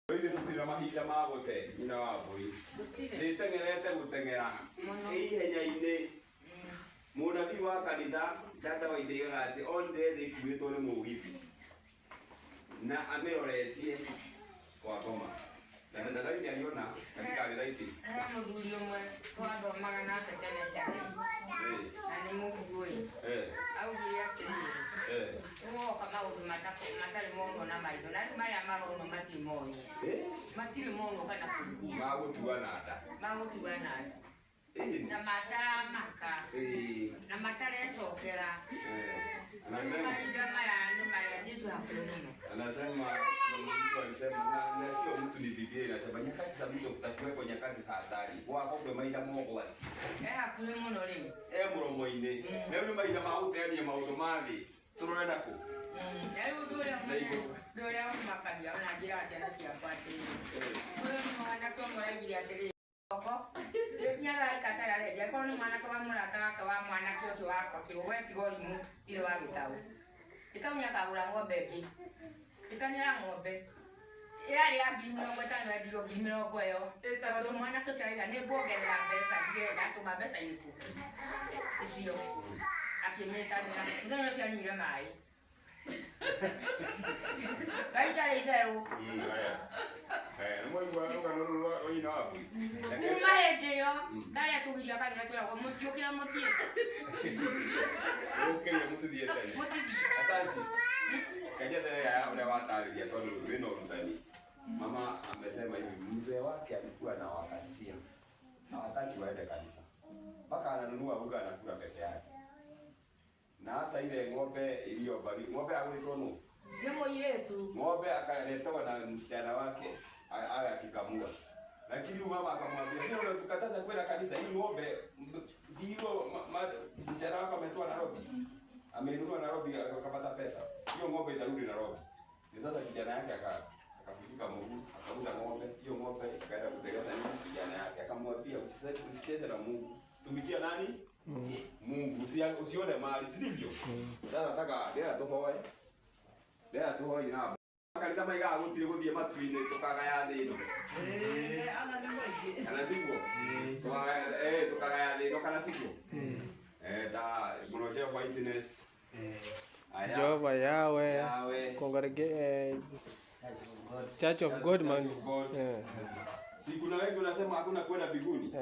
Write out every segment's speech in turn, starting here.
Oire mutira mahinda ma gute nyina wa mburi. Ni tengerete gutengera. Ihenya-ini. Munabii wa kanitha dada wa ithe ati on day they kuitwo ni mugithi. Na ameroretie kwa ngoma. Na dada ile aliona katika relative. Muthuri umwe twathomaga nake tene tene. Na ni mukugui. Augire atĩrĩrĩ. Ũgoka maũndũ matarĩ mono na maitho. Na rĩu marĩa marono matirĩ mono. Matirĩ mono kana kũigua. Magũtuana nda. Magũtuana nda. Na mataramaka. Na matarecokera. Anasema mtu alisema na sio mtu ni Biblia inasema nyakati za mwisho kutakuwepo nyakati za hatari. Wako kwa maisha mogo ati. Hakuhe muno rĩu. Muromo-inĩ. Rĩu nĩ mahinda ma gũteania maũndũ ma thĩ. Tũrorenda kũ? Rĩu ndũrĩa makagia ona njĩra njega ciakwa atĩrĩrĩ. Ũyũ mwanake ũmwe araigire atĩrĩrĩ. Nyaga ikatara rĩrĩa korwo nĩ mwanake wa mũrata wake wa mwanake ũcio wakwa kĩgũgwe tigorimu ile wa gĩtaũ. Ikaumia kagũra ng'ombe ĩngĩ. Ikanĩra ng'ombe. Yarĩ ya 50,000 yendirio 50,000 ĩyo. Tondũ mwanake ũcio arauga nĩ nguongerera mbeca ndirenda atũma mbeca irĩkũ. Icio. Akĩmĩtanĩra. Mũthenya ũcio anyuire maĩ. Ngai ndarĩ itherũ. Kuma hĩndĩ ĩyo ndarĩa tũgiria kanitha twĩragwo mũtiũkĩra mũthiĩ. Ũkĩire mũtithie tene. Mũtithie. Asante. Kajetele ya ule watarĩria tondũ wĩna ũrutani. Mama amesema hivi mzee wake alikuwa na wakasia. Hawataki waende kanisa. Mpaka ananunua uga anakula peke yake. Na hata ile ng'ombe iliyobali. Ng'ombe agũrĩtwo nũ? Nĩ mũirĩtu. Ng'ombe akaletwa na msichana wake awe akikamua. Lakini mama akamwambia, "Ndio tukataza kwenda kanisa. Hii ng'ombe zero msichana wako ametoa Nairobi. Amenunua Nairobi akapata pesa. Hiyo ng'ombe itarudi Nairobi." Ni sasa kijana yake akafika Mungu, akauza ng'ombe. Hiyo ng'ombe ikaenda kutegemea kijana yake. Akamwambia, "Usicheze na Mungu. Tumikia nani? Mungu. Usione mali, si ndivyo?" Sasa nataka ndio atohoe. Ndio atohoe na kanisa maiga gutire guthie matu-inĩ tukagaya thĩ ĩno. Kana tiguo? Tukagaya thĩ ĩno kana tiguo? Da muno Jehovah Witness. Jehovah Yahweh. Congregate Church of God man. Si kuna wengi unasema hakuna kwenda mbinguni.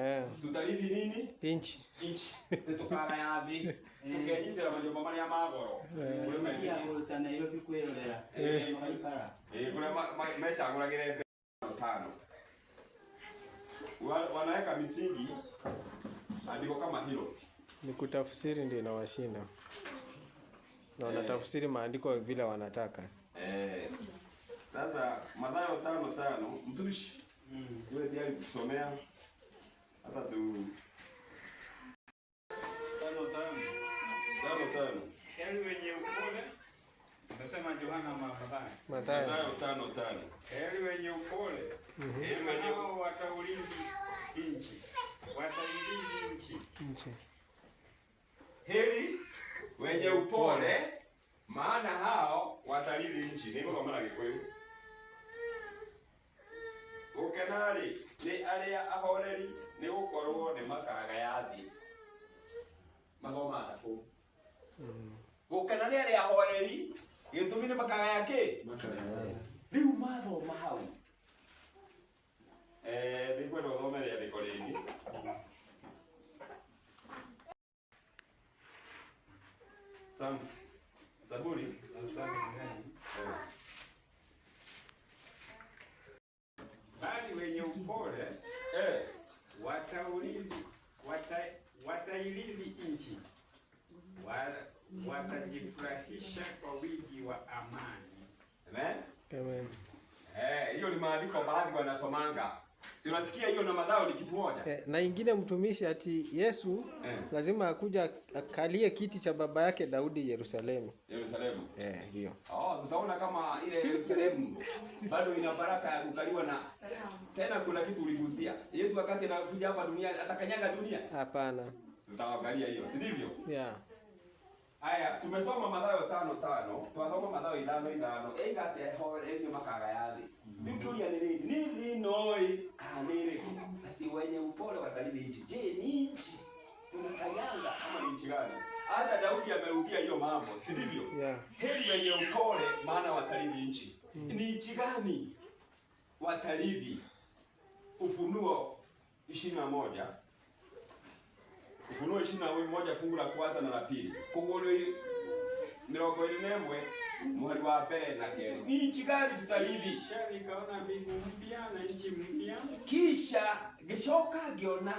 Tutalidhi nini? Inchi. Tukagaya thĩ. Tukenyitĩra majumba marĩa ma goro. Kũrĩ maingĩ ta Nairobi kwĩrorera. Kuna meshagũragĩre 5. Wanaweka misingi andiko kama hilo. Ni kutafsiri ndio inawashinda. Na wanatafsiri maandiko vile wanataka. Sasa Mathayo 5:5 mtumishi. Wewe tayari kusomea hata tu 5:5. Heri wenye upole. Nasema Yohana Mathayo 5:5. Heri wenye upole. Heri wenye wataulinzi nchi. Watailinzi nchi. Heri wenye upole maana hao watalilinzi nchi. Niko kwa maana Gĩkũyũ. Ũkenari nĩ arĩa ahoreri nĩ gũkorwo nĩ makagaya thĩ. Mathoma ataku. Gũkena nĩ arĩa ahoreri gĩtũmi nĩ makagaya kĩ? Makagaya. Rĩu mathoma hau. Nĩ kwenda ũthomere andĩko rĩngĩ. Zaburi. Bali wenye upole watailindi nchi. Watajifurahisha kwa wingi wa amani. Amen. Amen. Hiyo ni maandiko baadhi wanasomanga. Si unasikia hiyo na Mathayo ni kitu moja? Na ingine mtumishi ati Yesu lazima akuja akalie kiti cha baba yake Daudi Yerusalemu. Yerusalemu. Hiyo. Tutaona kama ile Yerusalemu bado ina baraka ya kukaliwa na tena kuna kitu uligusia. Yesu wakati anakuja hapa duniani atakanyaga dunia? Hapana. Tutaangalia hiyo, si ndivyo? Yeah. Haya, tumesoma Mathayo 5:5, tuanza Mathayo 5:5. Eiga te ho makagaya thĩ. Nĩ kĩũria nĩ rĩrĩ dinoi kanene ati wenye upole watalii nchi. Je, ni nchi tunakanyanga ama nchi gani? Hata Daudi amerudia hiyo mambo, si ndivyo? Yeah. Heri wenye upole maana watalii nchi. Ni nchi gani watalii? Ufunuo 21. Ufunuo 21 fungu la kwanza na la pili. Kugolo 21 mwali wa mbere na keri. Ni nchi gani tutalii? Kisha nikaona mbingu mpya na nchi mpya. Kisha gicoka ngiona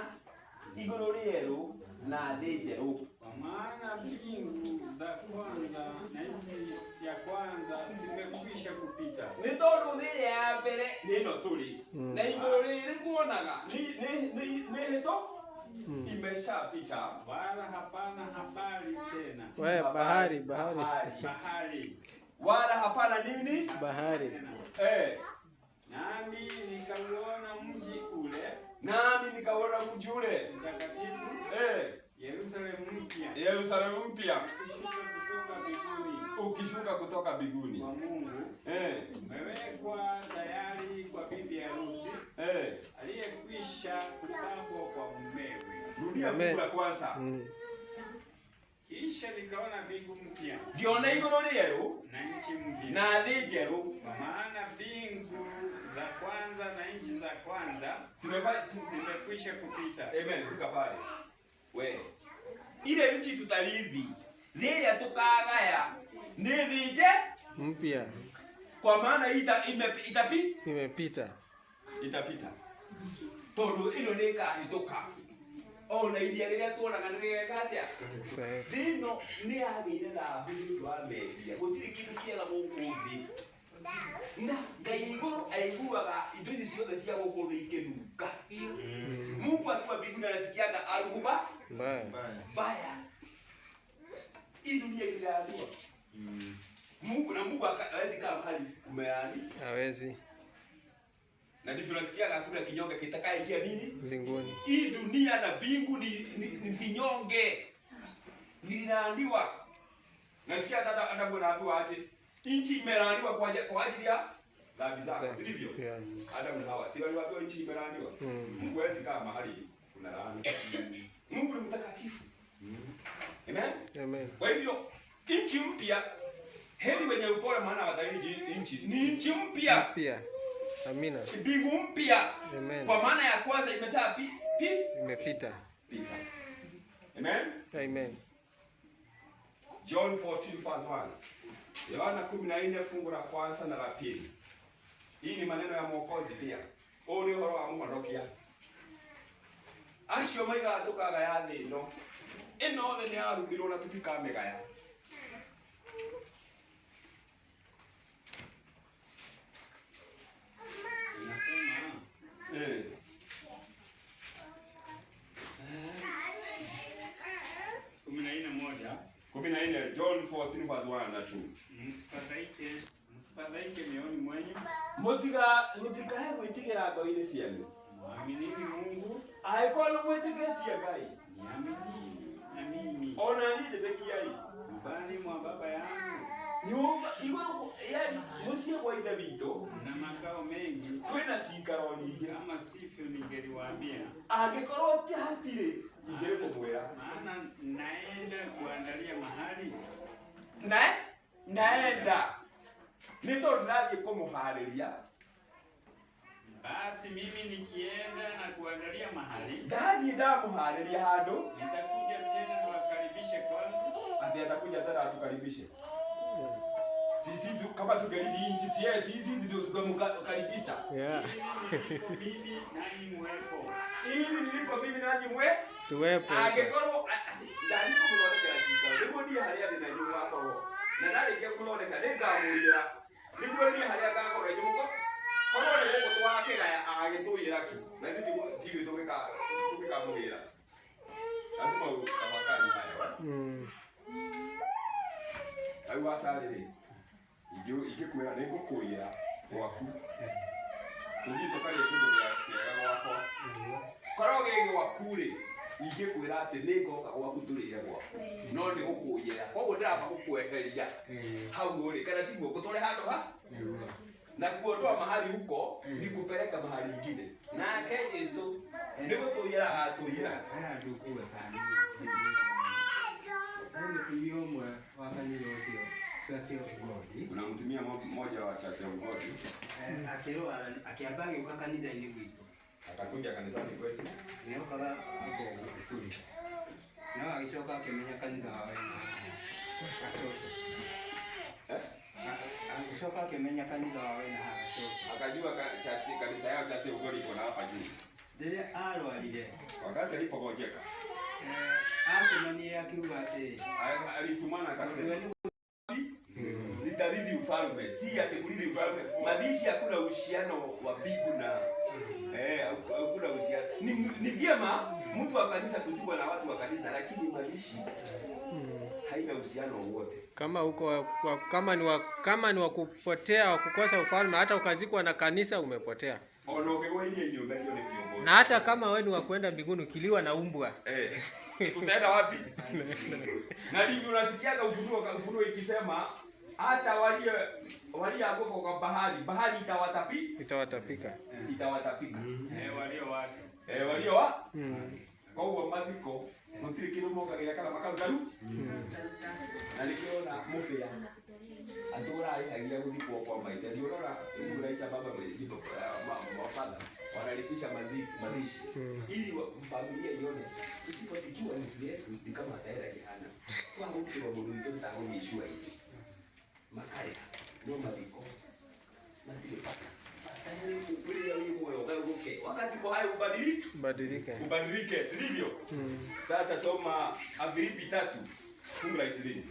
iguru rieru na thĩ njerũ. Kwa maana mbingu za kwanza na nchi ya kwanza zimekwisha kupita. Nĩ tondũ thĩ ya mbere nĩ ĩno tũrĩ. Na igũrũ rĩrĩ tuonaga nĩ hĩtũ imeshapita. Wala hapana habari tena. Wewe bahari. Bahari. Wala hapana nini? Bahari. Nami nikauona mji ule. Nami nikaona mji ule mtakatifu. Yerusalemu mpya. Yerusalemu mpya. Ukishuka kutoka mbinguni. Kwa Mungu. Umewekwa tayari kwa bibi harusi. Aliyekwisha kupambwa kwa mumewe. Rudia fungu la kwanza. Kisha nikaona mbingu mpya. Ngiona igũrũ rĩerũ na nchi mpya. Na thĩ njerũ. Kwa maana mbingu za kwanza na nchi za kwanza zimekwisha kupita. Amen. Fika pale. We. Ile nchi tutalithi. Rĩrĩa tukagaya nĩ thĩ mpya. Kwa maana imepita. Itapita. Tondũ ĩno nĩ ĩkahĩtũka. Ona iria rĩrĩa tuonaga nĩ rĩgeka atĩa? Thĩno nĩ yagĩire thahu nĩ ũndũ wa mehia. Gũtirĩ kĩndũ kĩega gũkũ thĩ. Na Ngai igũrũ aiguaga indo ici ciothe cia gũkũ thĩ ikĩnunga. Mungu akiwa mbinguni anasikianga harufu mbaya. Hii dunia ililaaniwa. Mungu hawezi kaa mahali kumelaani. Hawezi. Na ndivyo nasikia hakuna kinyonge kitakaingia nini? Mbinguni. Hii dunia na mbingu ni vinyonge. Vililaaniwa. Nasikia hata anaambiwa aje? Nchi imelaaniwa kwa ajili ya dhambi zako, sivyo? Yeah. Adam na Hawa. Si waliambiwa nchi imelaaniwa? Mungu hawezi kaa mahali kuna laana. Mungu ni mtakatifu. Amen. Amen. Kwa hivyo nchi mpya, heri wenye upole maana watalii nchi. Ni nchi mpya. Amina. Mbingu mpya. Amen. Kwa maana ya kwanza imepita. Amen. Amen. John 14 verse 1. Yohana 14 fungu la kwanza na la pili. Hii ni maneno ya Mwokozi pia. Huu ni uhoro wa Mwokozi. Acio maiga tukagaya thĩ ĩno. Ĩno thĩ nĩ yarugirwo na tutikamĩgaya. John 14 verse 1 na 2. Msifadhaike mioyoni mwenu. Mutikae gwĩtigĩra ngoro-inĩ cianyu. Mwaminini Mungu. Angĩkorwo mwĩtĩkĩtie Ngai, niaminini na mimi. Ona niĩ njĩtĩkiai. Nyumbani mwa Baba yangu. Nyumba igũrũ, yaani mũciĩ gwa Ithe witũ na makao mengi. Kwĩna cikaro nyingĩ. Kama sivyo ningeliwaambia. Angĩkorwo hatirĩ, ingĩkũmwĩra. Maana naenda kuandalia mahali. Naenda. Nĩ tondũ ndathiĩ kũmũharĩria. Basi mimi nikienda na kuandalia mahali. Ndathiĩ ndamũharĩria handũ. Nitakuja tena niwakaribishe kwangu. Ati atakuja tena atukaribishe. Sisi kama tungerithi nchi sisi ndio tukamkaribisha. Yeah. Mimi nani mwepo. Ili nilipo mimi nanyi tuwepo. Angĩkorwo ndani kũmũthondekera cikaro. Nĩguo niĩ harĩa ndĩ na inyuĩ ngakorwo. Na ndarĩkia kũthondeka nĩngamũria. Nĩguo niĩ harĩa ngakorwo inyuĩ korwo nĩ gũkũ twakĩgaya agĩtũĩra ki. Na ithuĩ tigĩ tũgĩkamũgĩra. Lazima utafakari haya. Au wasarĩrĩ. Ingĩkwĩra nĩngũkũĩra gwaku. Tũthiĩ tũkarĩe kĩndũ kĩega gwakwa. Korwo gĩ gwaku-rĩ, ingĩkwĩra atĩ nĩngoka gwaku tũrĩre gwaku. No nĩgũkũĩra. Koguo ndĩramba gũkweheria hau-rĩ, kana tiguo ngũtware handũ ha? na kuondoa mahali huko ni kupeleka mahali ingine. Na ke Yesu ndiko tuyira atuyira aya ndukuwe kandi ndio mwe wakanilo hiyo sio ngodi unamtumia mmoja wa Church of God akero akiabage kwa kanisa ile kwizo atakuja kanisani kwetu ndio kala hapo kuli na akishoka kemenya kanisa wawe akishoka kemenya kanisa wawe na akajua kanisa yao Church of God iko na hapa juu dile alo alide wakati alipogojeka hapo nani akiwa ate alitumana akasema nitaridi ufalme, si ati kulidi ufalme. Madishi hakuna uhusiano wa bibu na hakuna uhusiano. Ni vyema mtu wa kanisa kuzikwa na watu wa kanisa, lakini madishi haina uhusiano wowote. Kama huko kama ni wa kupotea wa kukosa ufalme, hata ukazikwa na kanisa umepotea. Na hata kama wewe ni wa kwenda mbinguni ukiliwa na umbwa. Utaenda wapi? Na ndivyo unasikiaga ufunuo ikisema hata walio hapo kwa bahari itawatapika. Itawatapika. Walio wa? Kwa hiyo madiko mutiri kilo moka kile kala makaru. Na nikiona mufia atora hagia kuthikwo kwa maita ndio rora uraita baba mwenyewe mafadha wanalipisha mazishi ili familia ione isiposikiwa ni yetu ni kama taera jehana kwa mtu wa mundu ndio taonishwa hivi makare ndio madiko madiko wakati kwa hayo ubadilike sivyo? Sasa soma Afilipi 3 fungu la 20.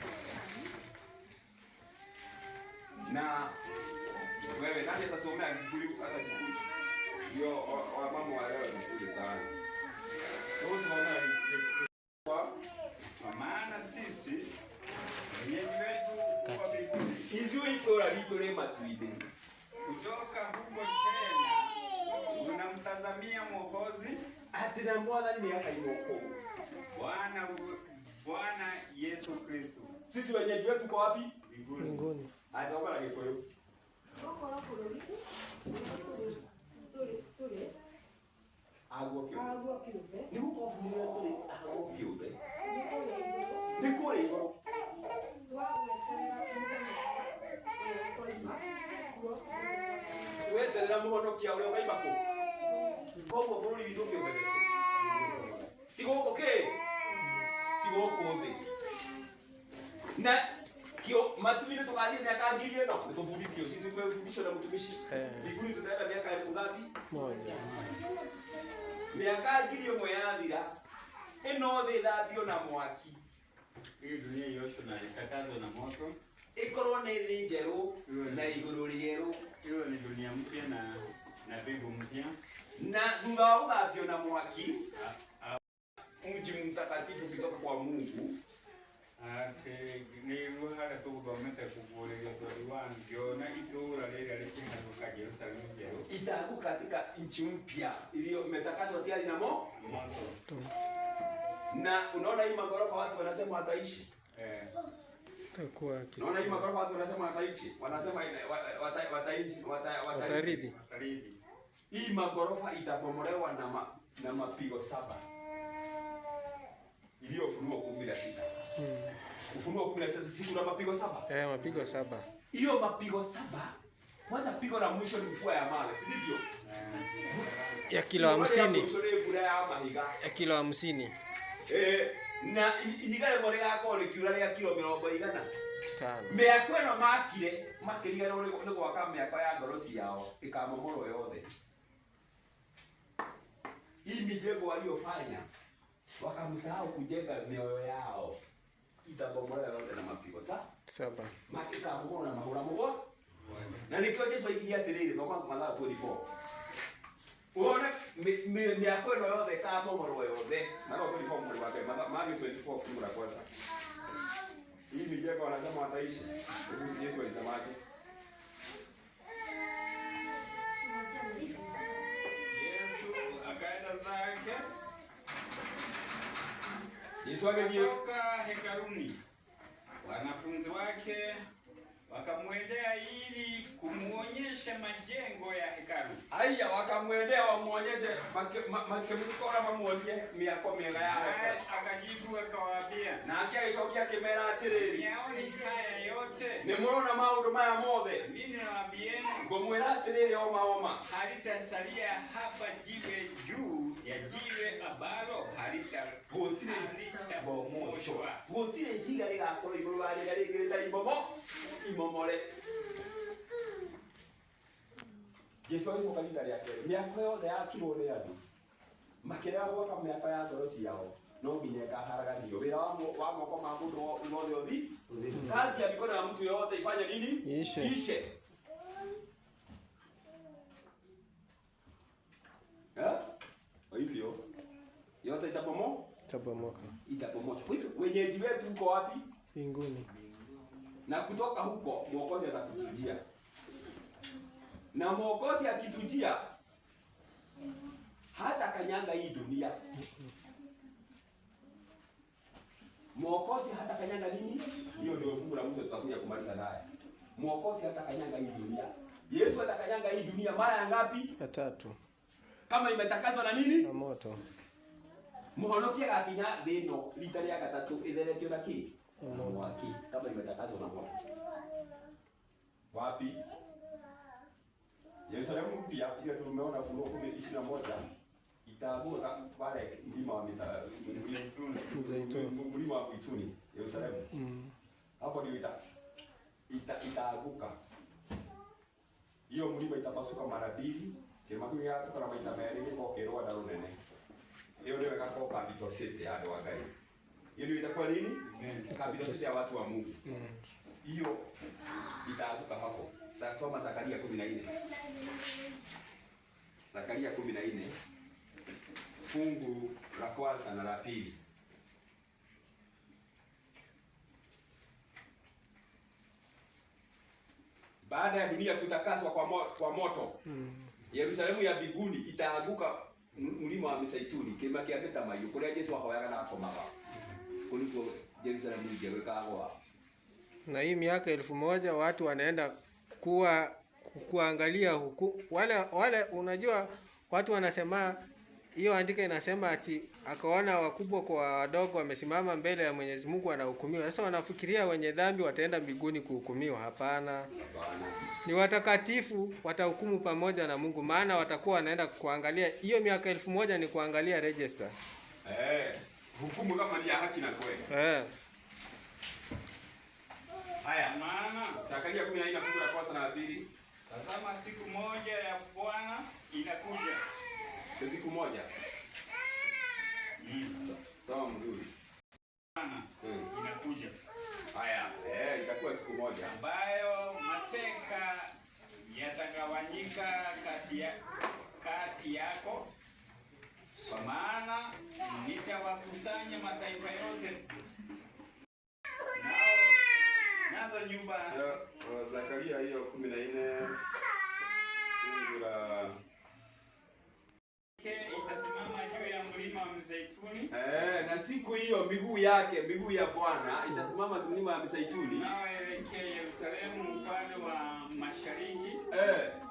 Na wewe nani atasomea Biblia hata Biblia? Ndio wa mambo wa leo ni sana. Kwa maana sisi wenyeji wetu kwa mbinguni hizo itora litole matuide. Kutoka huko tena unamtazamia Mwokozi atina mwana ni akaiyoko. Bwana Yesu Kristo. Sisi wenyeji wetu kwa wapi? Mbinguni. Hata wala ngekoyo. Agwo kiumbe. Ni huko kulia tuli agwo kiumbe. Ni kule hivyo. Wewe ndio muhonokia ule waibako. Kwa hiyo bora ni ndoke mbele. Tigo okay. Tigo kode. Na kio matumire tukali ni akagirie no tufundithio sisi tumefundishwa na mtumishi biguni tutaenda miaka 1000 ngapi? 1 miaka girie moyathira ino thi thabio na mwaki hii dunia yote na itakazwa na moto ikorwo ni thi njeru na iguru rieru hiyo ni dunia mpya na mbingu mpya na thutha wa guthabio na mwaki mji mtakatifu kutoka kwa Mungu ate ni ruhara tuguthomete kuguririra thori wa ngiona itura rĩrĩa rĩkĩharũka Jerusalemu njerũ itaanguka katika nchi mpya iliyometakaswa tayari na moto. Na unaona hii magorofa watu wanasema wataishi. Unaona hii magorofa watu wanasema wataishi. Wanasema wataishi. Hii magorofa itabomolewa na mapigo 7. Iliyo Ufunuo 16. Ufunuo 16 siku na mapigo 7. Mapigo 7. Hiyo mapigo 7. Kwanza pigo la mwisho ni mvua ya mawe, si ndivyo? Ya kilo 50. Ya kilo 50. Na igare more gako ri kiura ria kilo 100 5. Miako ino makiriga no gwaka miako ya ngoro ciao ikamomoro yothe. Hii mijengo waliofanya wakamsahau kujenga mioyo yao. Itabomolewa yote na mapigo 7. Makika mbona na mahura mgo? Na nikio Yesu aigiria atiriri thoma Mathayo 24. Uone miako ino yothe ikamomoro yothe. Mathayo 24 mweri wa mbere. Mathayo 24 fungu la kwanza. Hii mijengo wanasema wataishi. Hebu Yesu alisemaje? Yesu akaenda zake. Yesu akatoka hekaluni. Wanafunzi wake wakamwendea ili kumuonyesha majengo ya hekalu. Aya, wakamwendea wamuonyeshe makemukora mamuonie miako miega ya hekalu. Akajibu akawaambia, na akiacokia kimera atiriri, yaoni haya yote, ni murona maundu maya mothe, mimi nawaambieni, ngomwira atiriri oma halitasalia hapa jiwe juu ya jiwe ambalo halitabomoshwa. Gutire ihiga rigakorwo iguru wa riga ringirita imomore. Jesu alicoka rita ria keri, miako yothe yakirwo ni andu makirega gwaka miako ya ngoro ciao, no nginya ikaharaganio. Wira wa moko ma mundu wothe uthi, kazi ya mikono ya mtu yote ifanye nini? Ishe. Kwa hivyo yote itabomoka. Kwa hivyo wenyeji wetu uko wapi? Mbinguni. Na kutoka huko Mwokozi atakujia. Na Mwokozi akitujia hata kanyanga hii dunia. Mwokozi hata kanyanga nini? Hiyo ndio fungu la mtu tutakuja kumaliza naye. Mwokozi hata kanyanga hii dunia. Yesu hata kanyanga hii dunia mara ya ngapi? Ya 3. Kama imetakazwa na nini? Na moto. Muhonokia gakinya thino rita ria gatatu itheretio na ki? Na mwaki. Kama imetakazwa na moto. Wapi? Yerusalemu mpya ile tumeona Ufunuo 10:21 itaanguka pale mlima wa Zeituni. Mlima wa Zeituni, Yerusalemu. Hapo ndio itaanguka. Hiyo mlima itapasuka mara mbili. Kema kwa ya tukana maita merege kwa kerwa na runene. Hiyo ndio ikakuwa capital city ya Ngai. Hiyo ndio itakuwa nini? Capital city ya watu wa Mungu. Hiyo itaanguka hapo. Sasa soma Zakaria 14. Zakaria 14 fungu la kwanza na la pili. Baada ya dunia kutakaswa kwa moto, Yerusalemu ya mbinguni itaanguka mlima wa Mizeituni, kima kia beta mayo kuria Yesu ahoyaga na akomaga. Kuliko Yerusalemu ingewekagwa. Na hii miaka 1000 watu wanaenda kuangalia huku. Wale unajua watu wanasema hiyo andika inasema ati akaona wakubwa kwa wadogo wamesimama mbele ya Mwenyezi Mungu wanahukumiwa. Sasa wanafikiria wenye dhambi wataenda mbinguni kuhukumiwa. Hapana. Ni watakatifu watahukumu pamoja na Mungu, maana watakuwa wanaenda kuangalia. Hiyo miaka 1000 ni kuangalia register. Hukumu kama ni ya haki na kweli. Haya, maana Zakaria 14 fungu la kwanza na la pili. Tazama siku moja ya Bwana inakuja. Siku moja. Sawa mzuri. Bwana inakuja. Haya, itakuwa siku moja ambayo mateka yatagawanyika kati yako, kwa maana nitawakusanya mataifa yote nazo nyumba. Zakaria hiyo 14 fungu la itasimama juu ya mlima wa Mizeituni. Na siku hiyo miguu ya Bwana itasimama mlima wa Mizeituni. Nao elekea Yerusalemu upande wa mashariki.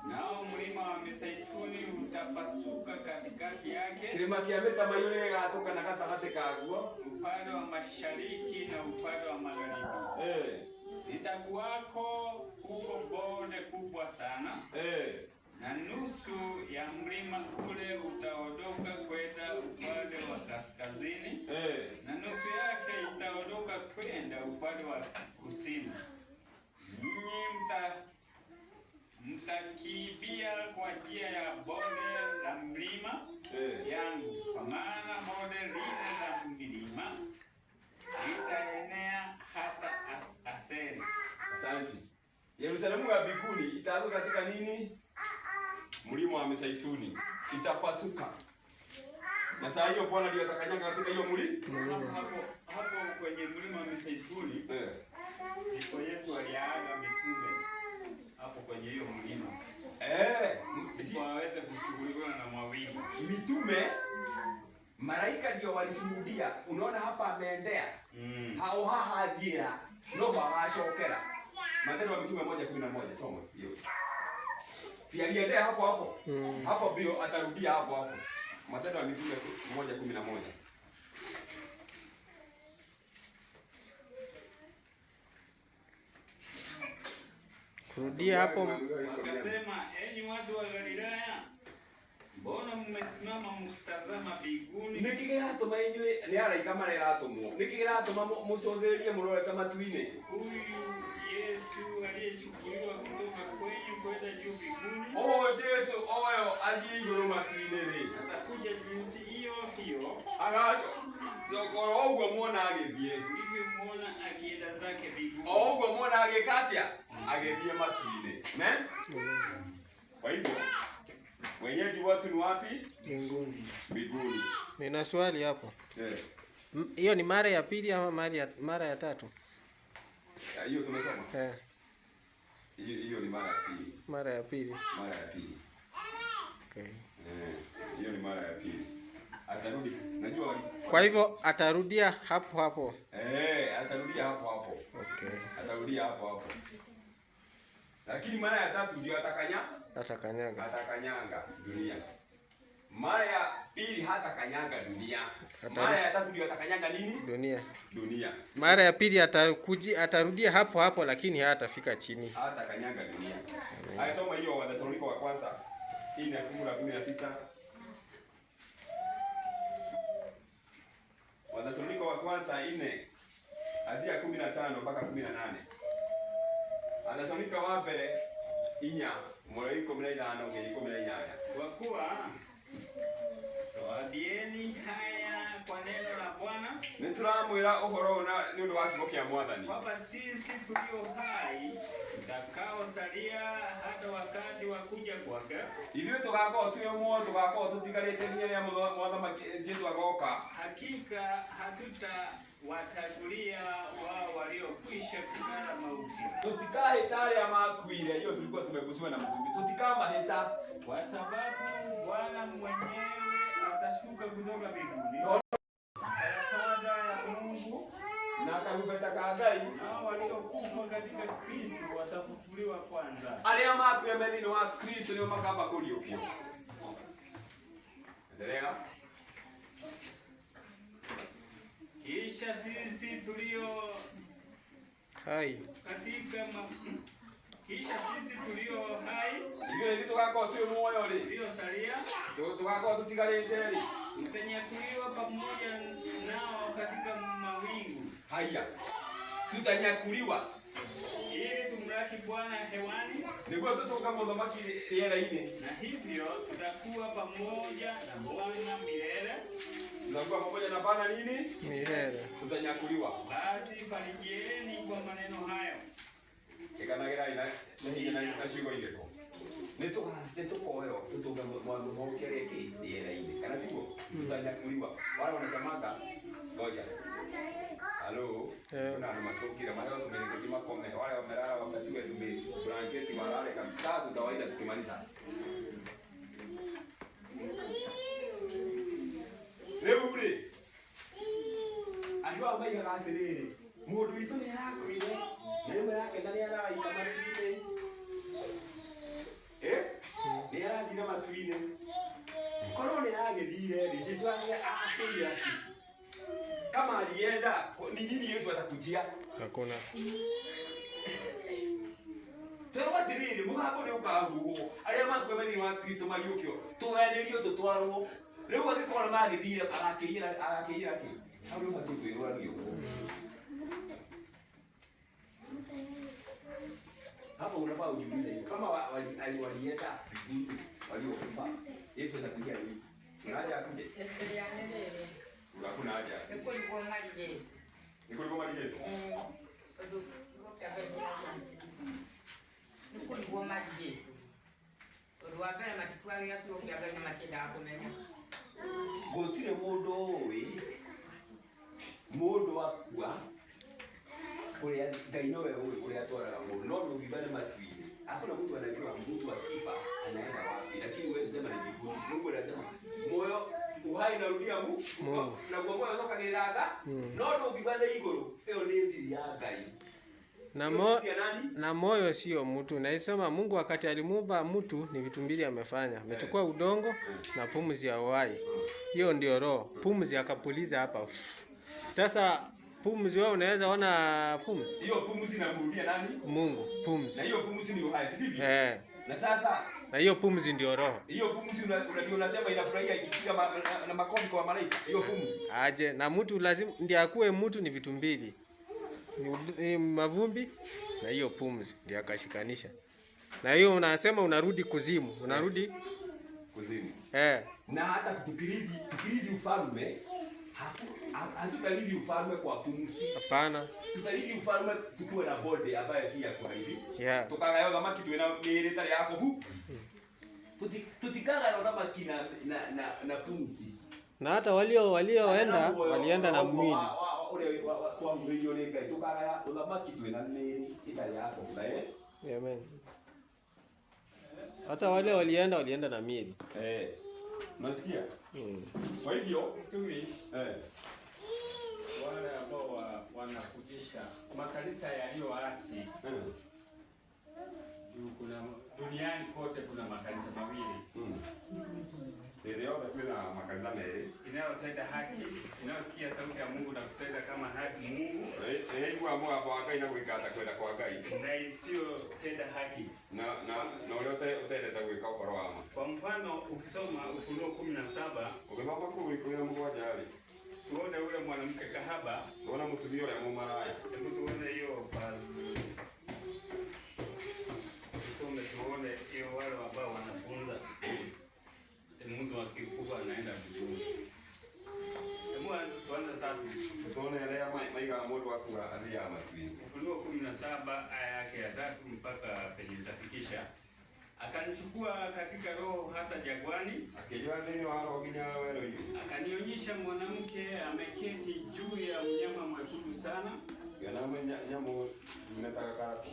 Nao mlima wa Mizeituni utapasuka katikati yake. Kilima kia beta mayone gatoka na katakate kaguo. Upande wa mashariki na upande wa magharibi. Itakuwako huko bonde kubwa sana. Na nusu ya mlima ule utaondoka kwenda upande wa kaskazini. Na nusu yake itaondoka kwenda upande wa kusini. Ninyi mtakibia kwa njia ya bonde la mlima yangu, kwa maana bonde lile la mlima litaenea hata Aseri. Asante. Yerusalemu ya mbinguni itaanguka katika nini? Mlima wa Mizeituni itapasuka. Na saa hiyo Bwana ndiye atakanyaga katika hiyo hapo kwenye mlima wa Mizeituni. Ndipo Yesu aliaga mitume hapo kwenye hiyo mlima. Ndipo waweze kushughulikiwa na mawingu. Mitume malaika ndio walishuhudia. Unaona hapa ameendea. Hao hathira no bagacokera. Matendo ya Mitume 1:11 soma hiyo. Si aliendea hapo hapo. Hapo bio atarudia hapo hapo. Matendo ya Mitume 1:11. Kurudia hapo. Akasema, enyi watu wa Galilaya, mbona mmesimama mkitazama mbinguni? Nikigeratuma inywe ni araika mareratumwo. Nikigeratuma mucothererie murore kama tuine. Huyu Yesu aliyechukuliwa kutoka kwenyu kwenda juu mbinguni. Oh Yesu oyo agiiguru matuine ri. Atakuja jinsi hiyo hiyo. Agacho. Zogoro ogwo muona agithie. Hivi muona akienda zake mbinguni. Ogwo muona agikatia agithie matuine. Amen. Kwa hivyo mwenyeji watu ni wapi? Mbinguni. Mbinguni. Nina swali hapo. Yes. Hiyo ni mara ya pili ama mara ya tatu? Hiyo tumesoma. Hiyo ni mara ya pili. Mara ya pili. Mara ya pili. Okay. Hiyo ni mara ya pili. Atarudi. Najua kwa hivyo atarudia hapo hapo. Atarudia hapo hapo. Okay. Atarudia hapo hapo. Lakini mara ya tatu ndio atakanyanga dunia. Mara ya pili hatakanyaga dunia. Mara ya tatu ndio atakanyanga nini? Dunia. Mara ya pili atarudia hapo hapo lakini hatafika chini. Hatakanyanga dunia. Haya soma hiyo Wathesalonike wa kwanza 4:16. Wathesalonike wa kwanza 4:15 mpaka 18. Wathesalonike wa mbere 4:15-18. Kwa kuwa twaambieni haya kwa neno la Bwana, nituramwira uhoro na nundu wa kibo kia Mwathani, kwamba sisi tulio hai tutakaosalia hata wakati wa kuja kwake, ithuĩ tugakorwo twi ũmwe, tugakorwo tutigarĩte nginya rĩrĩa Mwathani Jesũ agoka. Hakika hatutawatangulia wao waliokwisha kulala mauti. Tutikahĩta arĩa makuire, hiyo tulikuwa tumegusiwa na mtume. Tutikamahĩta kwa sababu Bwana mwenyewe atashuka kutoka mbinguni ya Mungu na karumbeta ka Ngai. Hao waliokufa katika Kristo watafufuliwa kwanza. Arĩa makuire thĩinĩ wa Kristo nĩo makamba kũriũkio. Endelea. Kisha sisi tulio hai ndio tugakorwo twi muoyo ri, tuliosalia tugakorwo tutigarĩte ri, tutanyakuliwa pamoja nao katika mawingu. Haya, tutanyakuliwa ili tumlaki Bwana hewani, niguo tutuka muthamaki rĩera-inĩ, na hivyo tutakuwa pamoja na Bwana milele. Tutakuwa pamoja na Bwana nini? Milele. Tutanyakuliwa. Basi farijieni kwa maneno hayo. Ikanagira ina na ciugo irĩkũ? Nĩtũkoheo tũtũnga mwandu kereke rĩera-inĩ. Kana tiguo? Tutanyakuliwa. Wale wanasemaga ngoja. Halo. Kuna andũ matũkire marĩa tũmĩrĩkĩti makome. Wale wamelala wakati wetu blanketi walale kabisa, tutawaida tukimaliza. Rĩu rĩ, andũ aya maigaga atĩrĩrĩ, mũndũ witũ nĩ arakuire na rĩu arakena nĩ araita matu-inĩ. Nĩ arathire matu-inĩ. Korwo nĩ aragĩthire rĩ, Jesũ akĩire aki. Kama alienda, ni nini Yesu atakujia? Hakuna. Twerwo atĩrĩrĩ, mũgambo nĩ ũkahuhwo. Arĩa makuire thĩinĩ wa Kristo mariũkio, tũganĩrio tũtwarwo. Rĩu angĩkorwo magĩthire agakĩira kĩ? Hau nĩ ũbatiĩ kwĩrũrania ũguo. Hapa unafaa ujiulize hiyo. Kama walienda waliokufa, Yesu atakuja lini? Unaja akuje? Hakuna haja. Niko mali yetu. Gũtirĩ mũndũ ũĩ mũndũ akua kũrĩa Ngai nowe ũĩ kũrĩa atwaraga mũndũ, no ndũngiuga nĩ matu-inĩ. Hakuna mtu anajua mtu akifa anaenda wapi, lakini wewe sema ni mbinguni. Mungu anasema moyo uhai unarudia Mungu na kwa moyo soka kĩranga, no ndũngiuga nĩ igũrũ. Ĩyo nĩ thiri ya Ngai. Na moyo sio mtu. Naisema Mungu wakati alimuumba mtu ni vitu mbili amefanya. Amechukua udongo na pumzi ya uhai. Hiyo ndio roho. Pumzi akapuliza hapa. Sasa pumzi wewe unaweza ona pumzi? Hiyo pumzi inamrudia nani? Mungu, pumzi. Na hiyo pumzi ni uhai, sivyo? Na sasa na hiyo pumzi ndio roho. Hiyo pumzi unasema inafurahia ikipiga na makofi kwa malaika. Hiyo pumzi. Aje, na mtu lazima ndiye akuwe mtu ni vitu mbili. Ni mavumbi na hiyo pumzi ndiye akashikanisha. Na hiyo unasema unarudi kuzimu, unarudi kuzimu. Na hata tukiridi ufalme, hatutaridi ufalme kwa pumzi. Hapana. Tutaridi ufalme tukiwa na body ambayo si ya kuharidi. Tukagayo kama kitu ina mirita yako hu. Tutikaga na kama kina na pumzi. Na hata walioenda walienda na mwili. Kwa mwili ni ngai tukagaya uthamaki twina miri itali yako ndaye. Amen. Hata walienda na miili. Unasikia? Kwa hivyo wale ambao wanafundisha makanisa yaliyoasi. Kuna duniani kote kuna makanisa mawili. Ndio kuna makanisa mawili. Inayotenda haki, inayosikia sauti ya Mungu na kutenda kama haki Mungu. Kwa moyo kwa Ngai na kuikata kwenda kwa Ngai. Na isiyo tenda haki. Na ule utaenda kuika ukoro wama. Kwa mfano ukisoma Ufunuo 17, ukisoma kwa mmoja ali. Tuone ule mwanamke kahaba, tuone mtu yule mumaraya. Hebu tuone hiyo tuone hiyo wale ambao wanafunza. Mtu akikufa anaenda vizuri. Kwanza tatu. Tuone ile maiga moto wa kula alia matwi. Ufunuo 17 aya yake ya 3 mpaka penye nitafikisha. Akanichukua katika roho hata jangwani, akijua nini wao kinya wewe hiyo. Akanionyesha mwanamke ameketi juu ya mnyama mwekundu sana. Yana mnyama mnataka kako.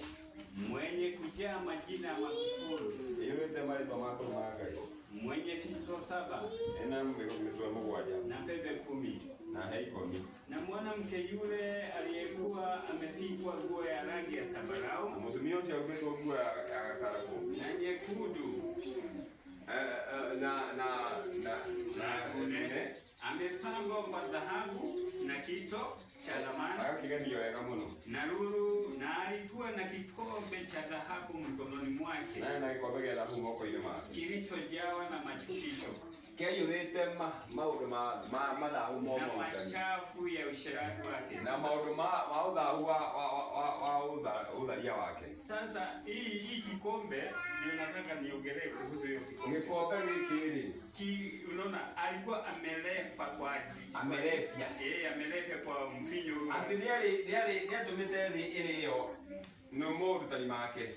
Mwenye kujaa majina ya makufuru. Yule temali to makuru magai. Mwenye fiso 7 na mbego mmoja na pembe 10 na haikomi. Na mwanamke yule aliyekuwa amefikwa nguo ya rangi ya zambarau, mtumio cha upepo nguo ya karako na nyekundu na amepambwa kwa dhahabu na kito cha thamani na lulu, na alikuwa na kikombe cha dhahabu mkononi mwake kilichojawa na machukizo na machafu ya usherati wake na udharia wake. Sasa hii kikombe ndio nataka niongelee kuhusu hiyo kikombe. Kikombe unaona alikuwa amelefa kwa amelefya. Amelefya kwa mvinyo. Ati tumete ile hiyo nomo rutani make.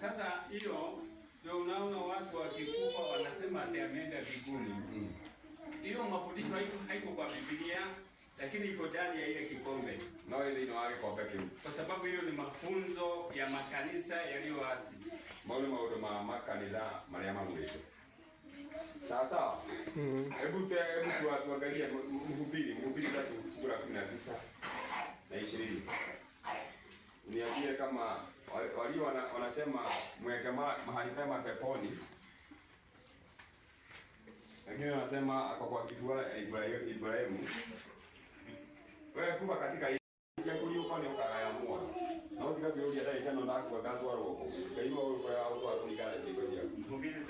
Sasa hiyo ndio unaona watu wakikufa wanasema ati ameenda mbinguni. Hiyo mafundisho haiko kwa Biblia, lakini iko ndani ya ile kikombe. Na ile ino kikombe kile. Kwa sababu hiyo ni mafunzo ya makanisa yaliyoasi. Maono makanisa Maria Mangweto. Sasa hebu tuangalie Mhubiri 3:19 na 20. Niambie kama walio wanasema mweke mahali pema peponi. Lakini wanasema kwa kifua Ibrahimu. Wewe kufa katika ya kulio kwa ni ukaya moa. Na ukika vile ya tano na kwa gazo roho. Kwa hiyo kwa auto akulingana ziko dia. Mhubiri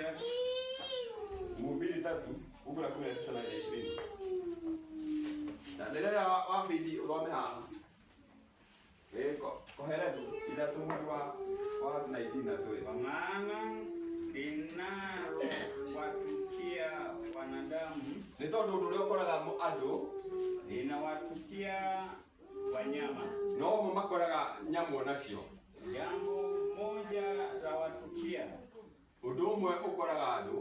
3:19 na 20. Na ndio wafidi wame hapa. Koheretu ila tumwa na idina tu. Kwa maana linalo watukia wanadamu ni tondu ndio koraga andu linawatukia wanyama no makoraga nyamũ nacio. Jambo moja la watukia ũndũ ũmwe ũkoraga andũ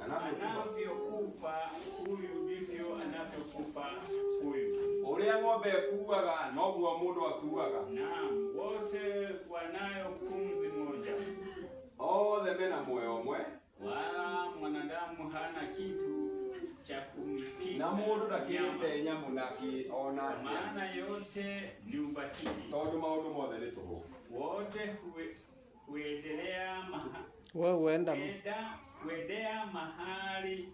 anavyokufa huyu ndivyo anavyokufa huyu. Ũrĩa ng'ombe ĩkuaga noguo mũndũ akuaga. Naam, wote wanayo pumzi moja. Othe mena moyo ũmwe. Wala mwanadamu hana kitu cha kumtii. na mundu ndakirite nyamu na kiona maana yote ni ubatili. Tondu maundu mothe ni tuhu. Wote huendelea huendea mahali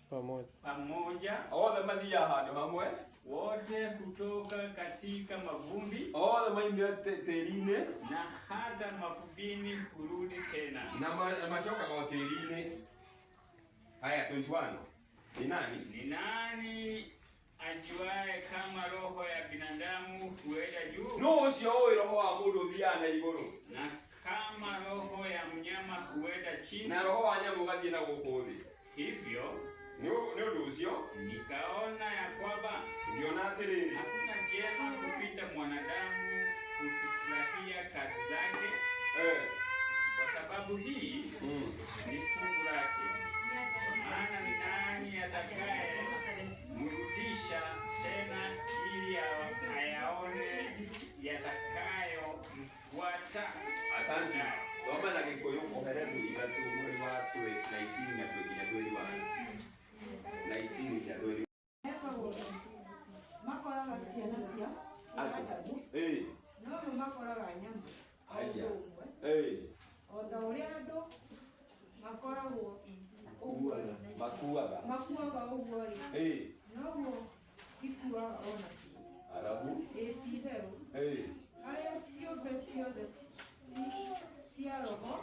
pamoja. Othe mathia handu hamwe. Wote kutoka katika mavumbi. Othe maingia tĩri-inĩ. Na hata mavumbini kurudi tena. Na macoka kwa tĩri-inĩ. Haya 21. Ni nani? Ni nani ajuaye kama roho ya binadamu huenda juu? No ucio ũĩ roho wa mũndũ ũthiaga na igũrũ. Na kama roho ya mnyama huenda chini. Na roho wa nyamũ ũgathiĩ na gũkũ thĩ. Hivyo nĩ ũndũ ũcio nikaona ya kwamba ngiona atĩrĩrĩ, hakuna jema kupita mwanadamu kufurahia kazi zake. Kwa sababu hii ni fungu lake. Maana ni nani atakaye mrudisha tena ili ayaone yatakayo mfuata? Asante. Thoma na Gĩkũyũ mũhereru 3 mweri wa 19 na 19 ya 20. Makoraga ciana cia adabu. No makoraga nyamũ. Haya. Ota ũrĩa andũ makoragwo makuaga ũguo rĩ. Noguo ikuaga ona arabu. Ti-itherũ. Harĩa ciũmbe ciothe cia roho.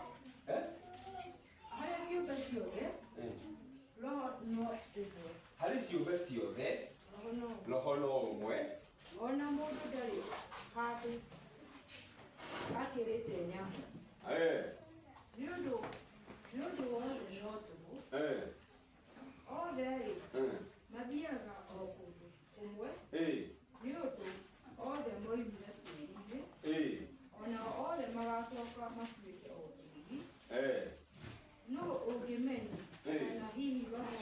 Harĩa ciũmbe ciothe roho no ũmwe. Harĩ ciũmbe ciothe roho no ũmwe. Ona mũndũ ndarĩ handũ akĩrĩte nyamũ. Nĩ ũndũ wothe no tũhũ. Othe rĩ mathiaga o kũndũ kũmwe. Nĩ ũndũ othe moimire tĩri-inĩ. Ona othe magacoka matuĩke o tĩri. No ũngĩmenya kana hihi roho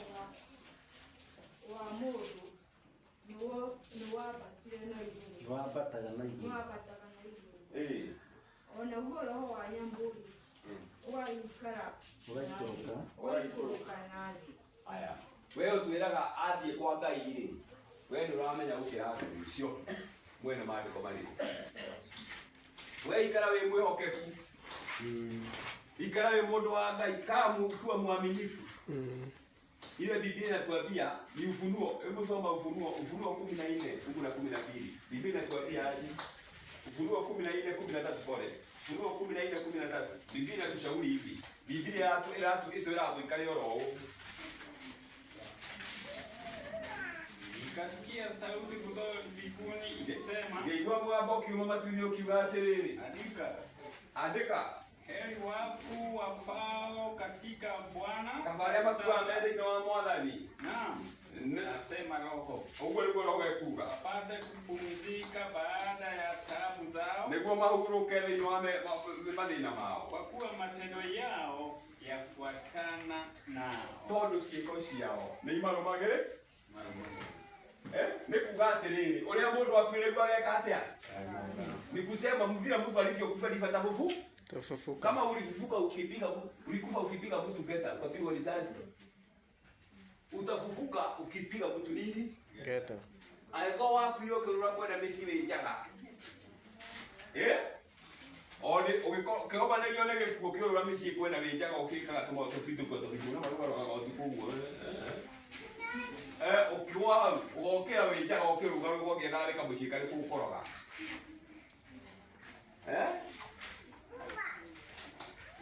wa mũndũ nĩ wambatire na igũrũ. Wambataga na igũrũ. Onaguo roho wa nyamũ ũgaikara ũgaikũrũka na thĩ. Aya. We ũtwĩraga athiĩ kwa Ngai rĩ, we nĩ ũramenya gũkĩra andũ icio mwene maandĩko marĩkũ. We ikara wĩ mwĩhokeku. Ikara wĩ mũndũ wa Ngai, kama kuwa mwaminifu. Ile Biblia inatuambia ni Ufunuo. Hebu soma Ufunuo 14 fungu la 12. Biblia inatuambia aje? Ufunuo 14:13 pole. Ufunuo 14:13. Biblia inatushauri hivi. Biblia inatuita ikale roho. Nikasikia sauti kutoka mbinguni ikisema, "Ngeigua mwambo kiuma matulio kiuga atĩrĩrĩ, andĩka heri wafu wafao katika Bwana, kabarĩa makuaga me thĩinĩ wa Mwathani." Naam, nasema roho. Ũguo nĩguo roho ekuga. Wapate kupumzika baada ya taabu zao. Nĩguo mahurũke thĩinĩ wa mathĩna mao. Kwa kuwa matendo yao yafuatana nao. Tondũ ciĩko ciao nĩ imarũmagĩrĩra. Nĩ kuga atĩrĩrĩ, ũrĩa mũndũ akwĩrĩgwo ageka atĩa? Ni kusema vile mtu alivyokufa ndivyo atafufuka. Kama ulikufa ukipiga mtu geta, ukapigwa risasi. Utafufuka ukipiga mtu nini? Geta. Aiko wapi hiyo kirura kwenda Misiri ijaga? Ode ukikoba na lione gekuo kirura Misiri kwenda ijaga ukika tuma utofitu kwa tofituna maruga otukugo. Ukiwa ukokera wijaga ukiruga rugo gethare kamushikari kukoroga.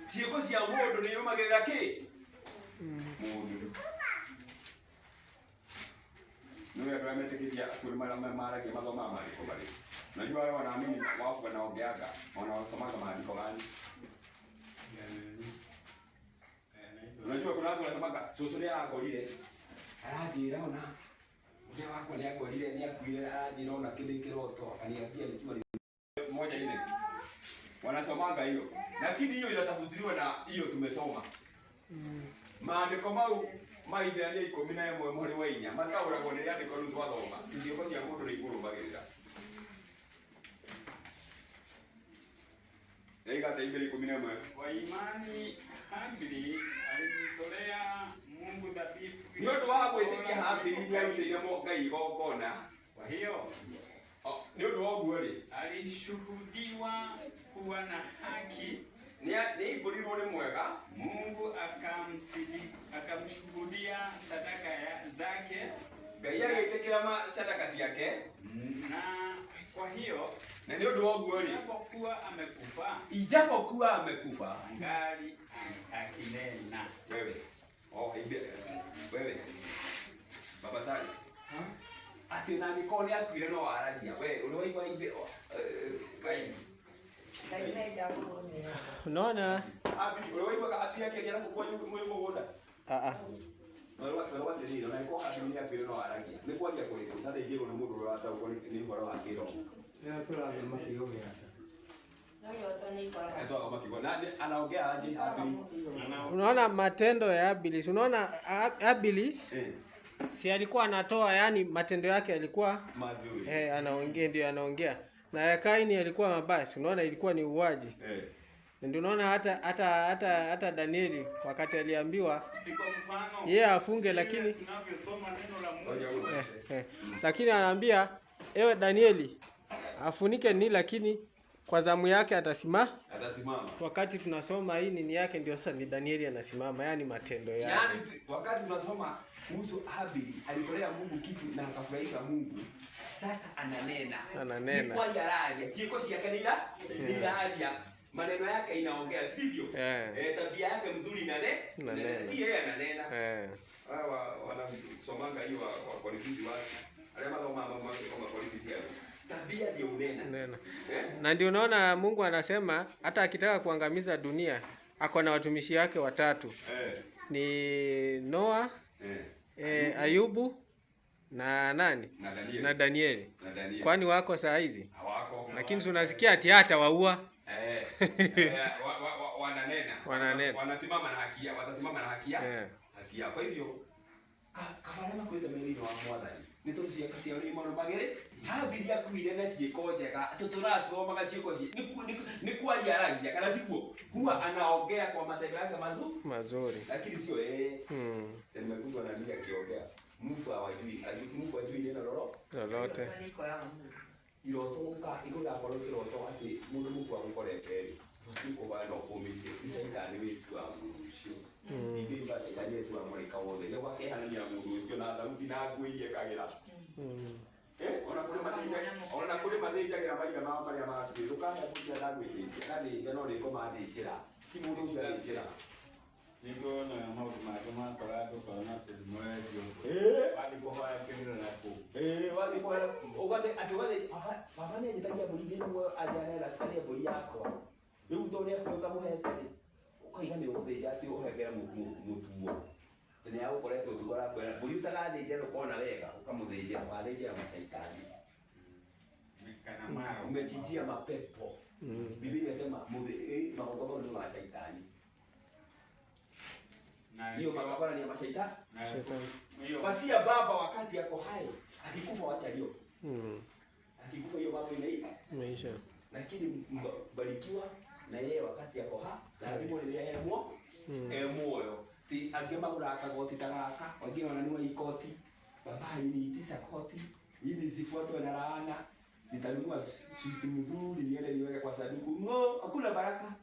Ciĩko cia mũndũ nĩ yumagĩrĩra kĩ? Mũndũ. Ndio ya tumetekelezea kwa mara magoma maandiko bali. Unajua wale wanaamini wafu wanaongeaga, wanaosoma maandiko gani? Unajua kuna watu wanasemaga susuria akolile. Arajira ona. Ule wako ni akolile ni akuile arajira ona kile kiroto akaniambia nikiwa moja ile. Wanasomaga hiyo. Lakini hiyo inatafsiriwa na hiyo tumesoma. Maandiko mau maithania 11 mweri wa 4 matauragwo nĩ andĩko rĩu twathoma. Ciĩko cia mũndũ nĩ ikũrũmagĩrĩra. Ndaigata 2:11. Kwa imani Habili alimtolea Mungu dhabihu. Nĩ ũndũ wa gwĩtĩkia Habili Habili ni alutire mo Ngai gokona. Kwa hiyo Ni undu wa guo ri alishuhudiwa kuwa na haki, ni iburirwo ni mwega. Mungu akamshuhudia sadaka zake, Ngai agitikira sadaka ciake, na kwa hiyo na ni undu wa guo ri ijapokuwa amekufa angali akinena. Wewe Baba Sali ati na nikoni akwire no waragia we uliwaigwa ibe kai Unaona? Habili uliwaigwa kahati yake ni alafu kwa mwe mugunda wewe ndio ndio na iko habili ni akwire no waragia ni kwa dia kuriko na ndio ni mundu urata uko ni horo wa kiro Ya turathi makiyoge hata. Eto kama kigo nani anaongea aje Habili. Unaona matendo ya Habili. Unaona Habili si alikuwa anatoa, yani matendo yake yalikuwa mazuri. Anaongea ndio anaongea. Na ya Kaini yalikuwa mabaya. Unaona ilikuwa ni uwaji. Ndio unaona hata Danieli wakati aliambiwa yeye afunge, lakini tunavyosoma neno la Mungu lakini anaambia ewe Danieli afunike ni, lakini kwa zamu yake atasimama. Wakati tunasoma hii nini yake ndio sasa ni Danieli anasimama, yani matendo yake. Yani wakati tunasoma kuhusu Habili alitolea Mungu kitu na akafurahisha Mungu. Sasa ananena. Ni kwa yaralia. Kiko si yake ni yaralia. Maneno yake inaongea sivyo? Tabia yake mzuri inanena. Si yeye ananena. Hawa wanasomanga hiyo kwa qualifizi wake. Alema kama mama kama qualifizi yake. Tabia ndio unena. Na ndio unaona Mungu anasema hata akitaka kuangamiza dunia ako na watumishi wake watatu. Ni Noa, Ayubu na nani? Na Danieli. Kwani wako saa hizi? Hawako. Lakini tunasikia ati hata waua. Wananena. Wanasimama na haki, watasimama na haki. Haki. Kwa hivyo kafanama kwenda meli wa mwadhani. Nitoshia kasi yale mwana bagere. Habili yakwire na sijekojeka. Tuturatu maga chikoshi. Ni kwa rangi kana tikuo. Huwa anaongea kwa matendo yake mazuri. Lakini sio nimekundwa na ndia kiongea. Mfu hawajui neno lolote. Irotoka iko gakoro kiroto ati mundu muku amukorete iko bana okomite isaitani wetu amusho ibimba italie tu amurika wothe ne wake hanania mundu ucio na Daudi na ngwiye kagira ona kule mateja gira maiga na pale ama tukana kuja na ngwiye kandi jano ni ko mathijira ki mundu ucio athijira niko na maundu make makoragwo kana tezimwejo wadi kuhoya kĩndũ na kũu wadi kuhoya ugate ati wadi baba ni njitagia mburi ndio ajarera karia mburi yakwa riu to ria kuoka muhete ri ukaiga ni uthija ati uhegera mutuo ni ya ukoretwo tukora kwera mburi utagathija ukona wega ukamuthija wathija masaitani kana mara umechinjia mapepo Biblia inasema maogomo ndio masaitani. Hiyo makabara ni ya mashaitani. Patia baba wakati yako hai, akikufa wacha hiyo. Akikufa hiyo mambo imeisha. Lakini mbarikiwa na yeye wakati yako hai, na alipo ile yeye moyo. Ti angema kuraka goti taraka, wengine wananua ikoti. Baba hili tisa koti, ili sifuatwe na laana. Nitanunua suti mzuri niende niweke kwa sanduku. No, hakuna baraka.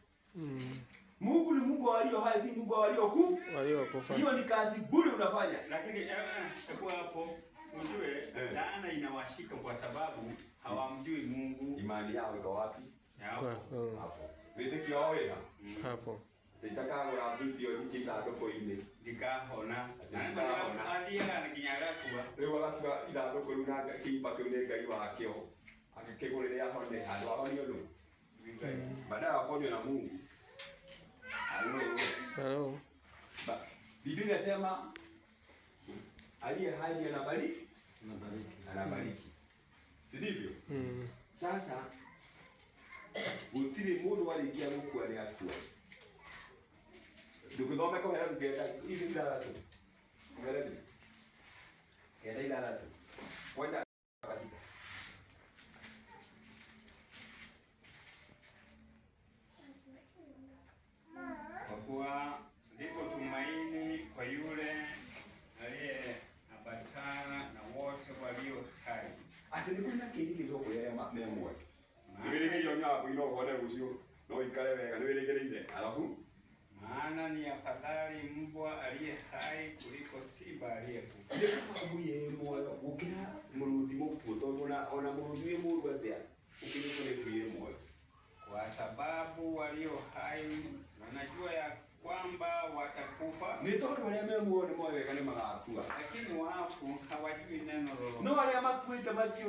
Mungu ni Mungu walio hai, si Mungu waliokufa. Hiyo ni kazi bure unafanya. Lakini hapo ujue laana inawashika kwa sababu hawamjui Mungu. Imani yao iko wapi? Hapo. Wewe kiaoya. Hapo. Nitaka ngora video nikienda ndoko ine. Ndikahona. Na athia na kinyaga kuwa. Leo wakati ila ndoko una kipa kile Ngai wakio. Akikegolelea hone andu ahonio ndu. Badala aponywe na Mungu. Hello. Biblia inasema aliye hai anabariki. Si ndivyo? Sasa utile mundu walikia Mungu aliakua. Ndio kwa maana kwa kugenda hivi bila watu. Ngalebi. Kenda ila watu. Kwanza basi. Kwa ndipo tumaini kwa yule aliyeambatana kindi kizo kuyema memwe niwirigiryo nyapo ino kone rucio no ikale wega niwirigirire alafu maana ni afadhali mbwa aliye hai kuliko simba aliyekufa. Kuye moyo ukina muruthi mukuto ona muruthi muru atia ukini kule kuye moyo kwa sababu walio hai wanajua ya kwamba watakufa. Ni tondu wale memwe ni moyo kana magakua Lakini wafu hawajui neno lolote. no wale makuita matio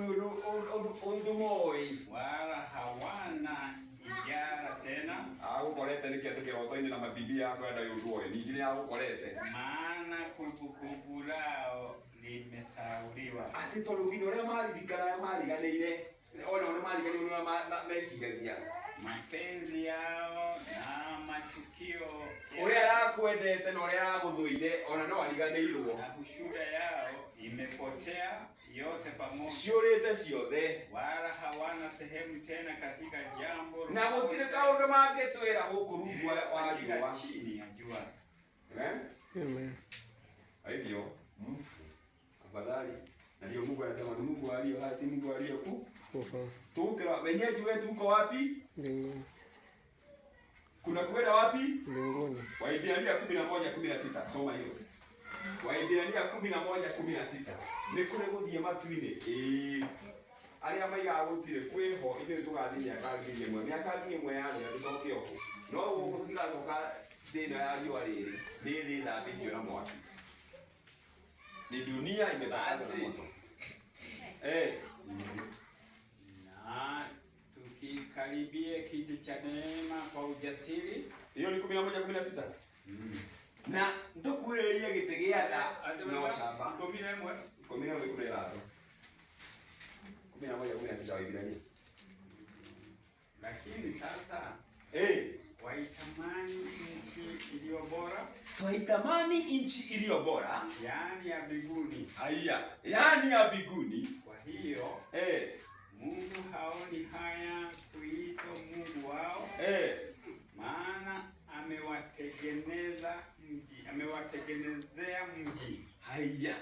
ondo moi Wala hawana ijara tena. Agukorete ni kiatu kiroto-ini na mabibi yako enda yuruoe ningine agukorete Maana kumbukumbu lao limesahauliwa. ati tondu nginya uria maririkana mariganĩire ona mariganĩire mecigagia Mapenzi yao na matukio uria arakwendete na uria aragũthũire ona no ariganĩirwo na ushuhuda yao imepotea yote pamoja. ciũrĩte ciothe Wala hawana sehemu tena katika jambo na gũtirĩ kaũndũ mangĩtwĩra gũkũ rungu wa riũa chini ya jua. Amen. Hivyo mfu afadhali na ndio Mungu anasema ni Mungu aliye hai si Mungu aliye Kufa. Tukira wenyeji wetu uko wapi? Mbinguni. Kuna kwenda wapi? Mbinguni. Waibrania 11:16 soma hiyo. Waibrania 11:16 ni kule guthie matu-ini aria maiga gutire kwiho ithuĩ tũgathiĩ mĩaka ngiri ĩmwe ya nĩ tũcoke oho no gũkũ tũtigacoka thĩna ya riũa rĩrĩ nĩ thĩ thambĩtio na mwaki ni dunia imetakaswa na moto Na tukikaribie kiti cha neema kwa ujasiri. Hiyo ni 11:16 na ntukuhĩrĩrie gĩtĩ gĩa tha no camba 11:13 11:16 Waibrania. Lakini sasa waitamani nchi iliyo bora, twaitamani nchi iliyo bora, yaani ya mbinguni. Haya, yaani ya mbinguni. Kwa hiyo Mungu haoni haya kuitwa Mungu wao, maana amewatengenezea mji. Haya,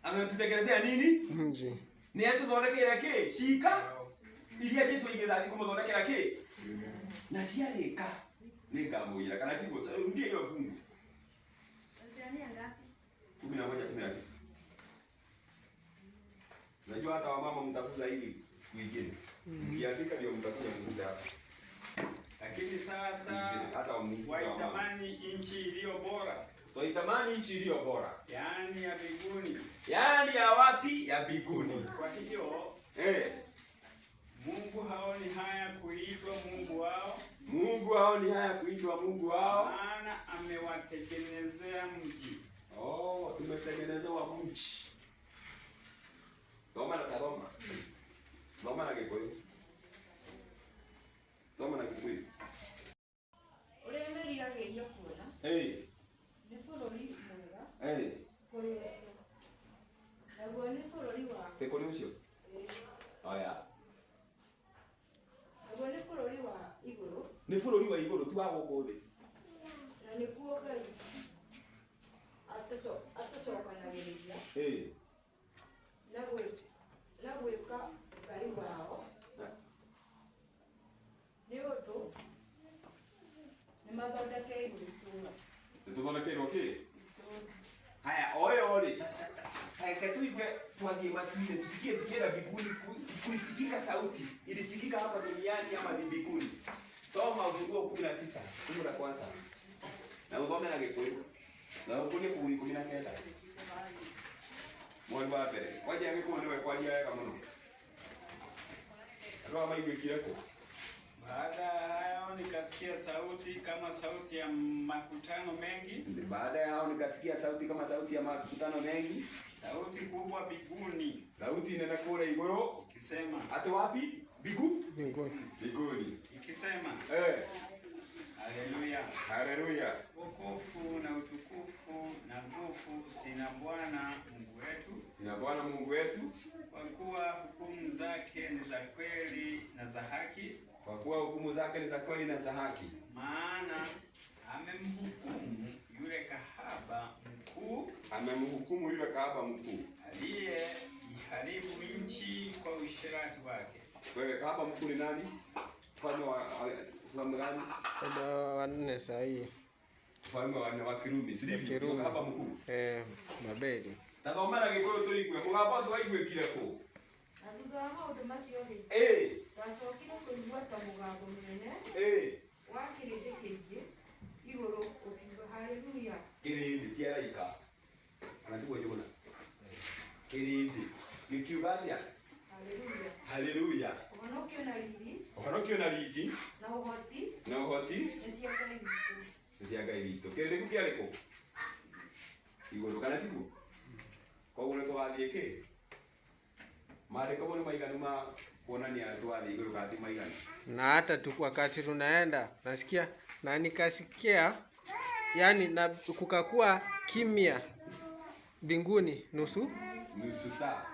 ametutengenezea nini? Mji. Ni atuthondekera ki? Cika iria Yesu igirathi kumuthondekera ki? Na ciarika ni ngamũira kana tiguo rudie hiyo fungu 11:16. Najua hata wamama mtafuza hili siku nyingine. Mkiandika ndio mtakuja kuuza hapa. Lakini sasa hata waitamani nchi iliyo bora. Twaitamani nchi iliyo bora. Yaani ya mbinguni. Yaani ya wapi? Ya mbinguni. Kwa hiyo Mungu haoni haya kuitwa Mungu wao. Mungu haoni haya kuitwa Mungu wao. Maana amewatengenezea mji. Tumetengenezewa mji. Soma na Roma. Soma na Gikuyu. Soma na Gikuyu. Uremeriragiria kuona. Ni bũrũri mwega. Kũrĩ ũcio. Naguo nĩ bũrũri wa. Kũrĩ ũcio. Oya. Naguo nĩ bũrũri wa igũrũ. Nĩ bũrũri wa igũrũ tu wa gũkũ thĩ. Na nĩkuo Ngai atacokanagĩrĩria. Na gwĩka Ngai wao. Nĩ ũndũ nĩmathondekeirwo itũũra. Nĩtũthondekeirwo kĩ? Haya, oyo-rĩ, reke tuigue twathiĩ matu-inĩ tusikie tukienda mbinguni kulisikika sauti. Ilisikika hapa duniani ama ni mbinguni? Soma Ufunuo 19 fungu la kwanza. Na usome na Gikuyu. Na ukuje kumi 19. Mwali wa mbere. Kwaje Gikuyu niwe kwaria wega mũno. Ndio maiguikire ko. Baada ya hayo nikasikia sauti kama sauti ya makutano mengi. Baada ya hao nikasikia sauti kama sauti ya makutano mengi. Sauti kubwa mbinguni. Sauti inena kule igũrũ Ikisema. Ati wapi? Mbinguni. Mbinguni. Ikisema. Haleluya. Haleluya. Wokovu na utukufu na nguvu zina Bwana Mungu wetu. Zina Bwana Mungu wetu. Kwa kuwa hukumu zake ni za kweli na za haki. Kwa kuwa hukumu zake ni za kweli na za haki. Maana amemhukumu yule kahaba mkuu. Amemhukumu yule kahaba mkuu. Aliye Karibu nchi kwa usherati wake. Wewe hapa mkuu ni nani? Mfalme gani? Wanne sahihi. Mfalme wa Kirumi. Sivyo? Hapa mkuu. Mabeli. Tathomera Gĩkũyũ tũigue. Mũgambo ũcio waiguĩkire kũ? Na thutha wa maũndũ macio rĩ, twacokire kũigua ta mũgambo mũnene wa kĩrĩndĩ kĩingĩ igũrũ ũkiuga haleluya. Kĩrĩndĩ ti araika. Kana tiguo njũgũna. Kĩrĩndĩ gĩkiuga atĩa? Haleluya. Haleluya. Ũhonokio na riri na ũhoti nĩ cia Ngai witũ. Kĩrĩndĩ kĩu kĩarĩ kũ? Igũrũ kana tiguo? Koguo nĩ tũgathiĩ kĩ? Maandĩko nĩ maiganu ma kuonania tũgathiĩ igũrũ kana ti maiganu? Na hata wakati tunaenda nasikia na nikasikia yani na kukakuwa kimya mbinguni nusu saa.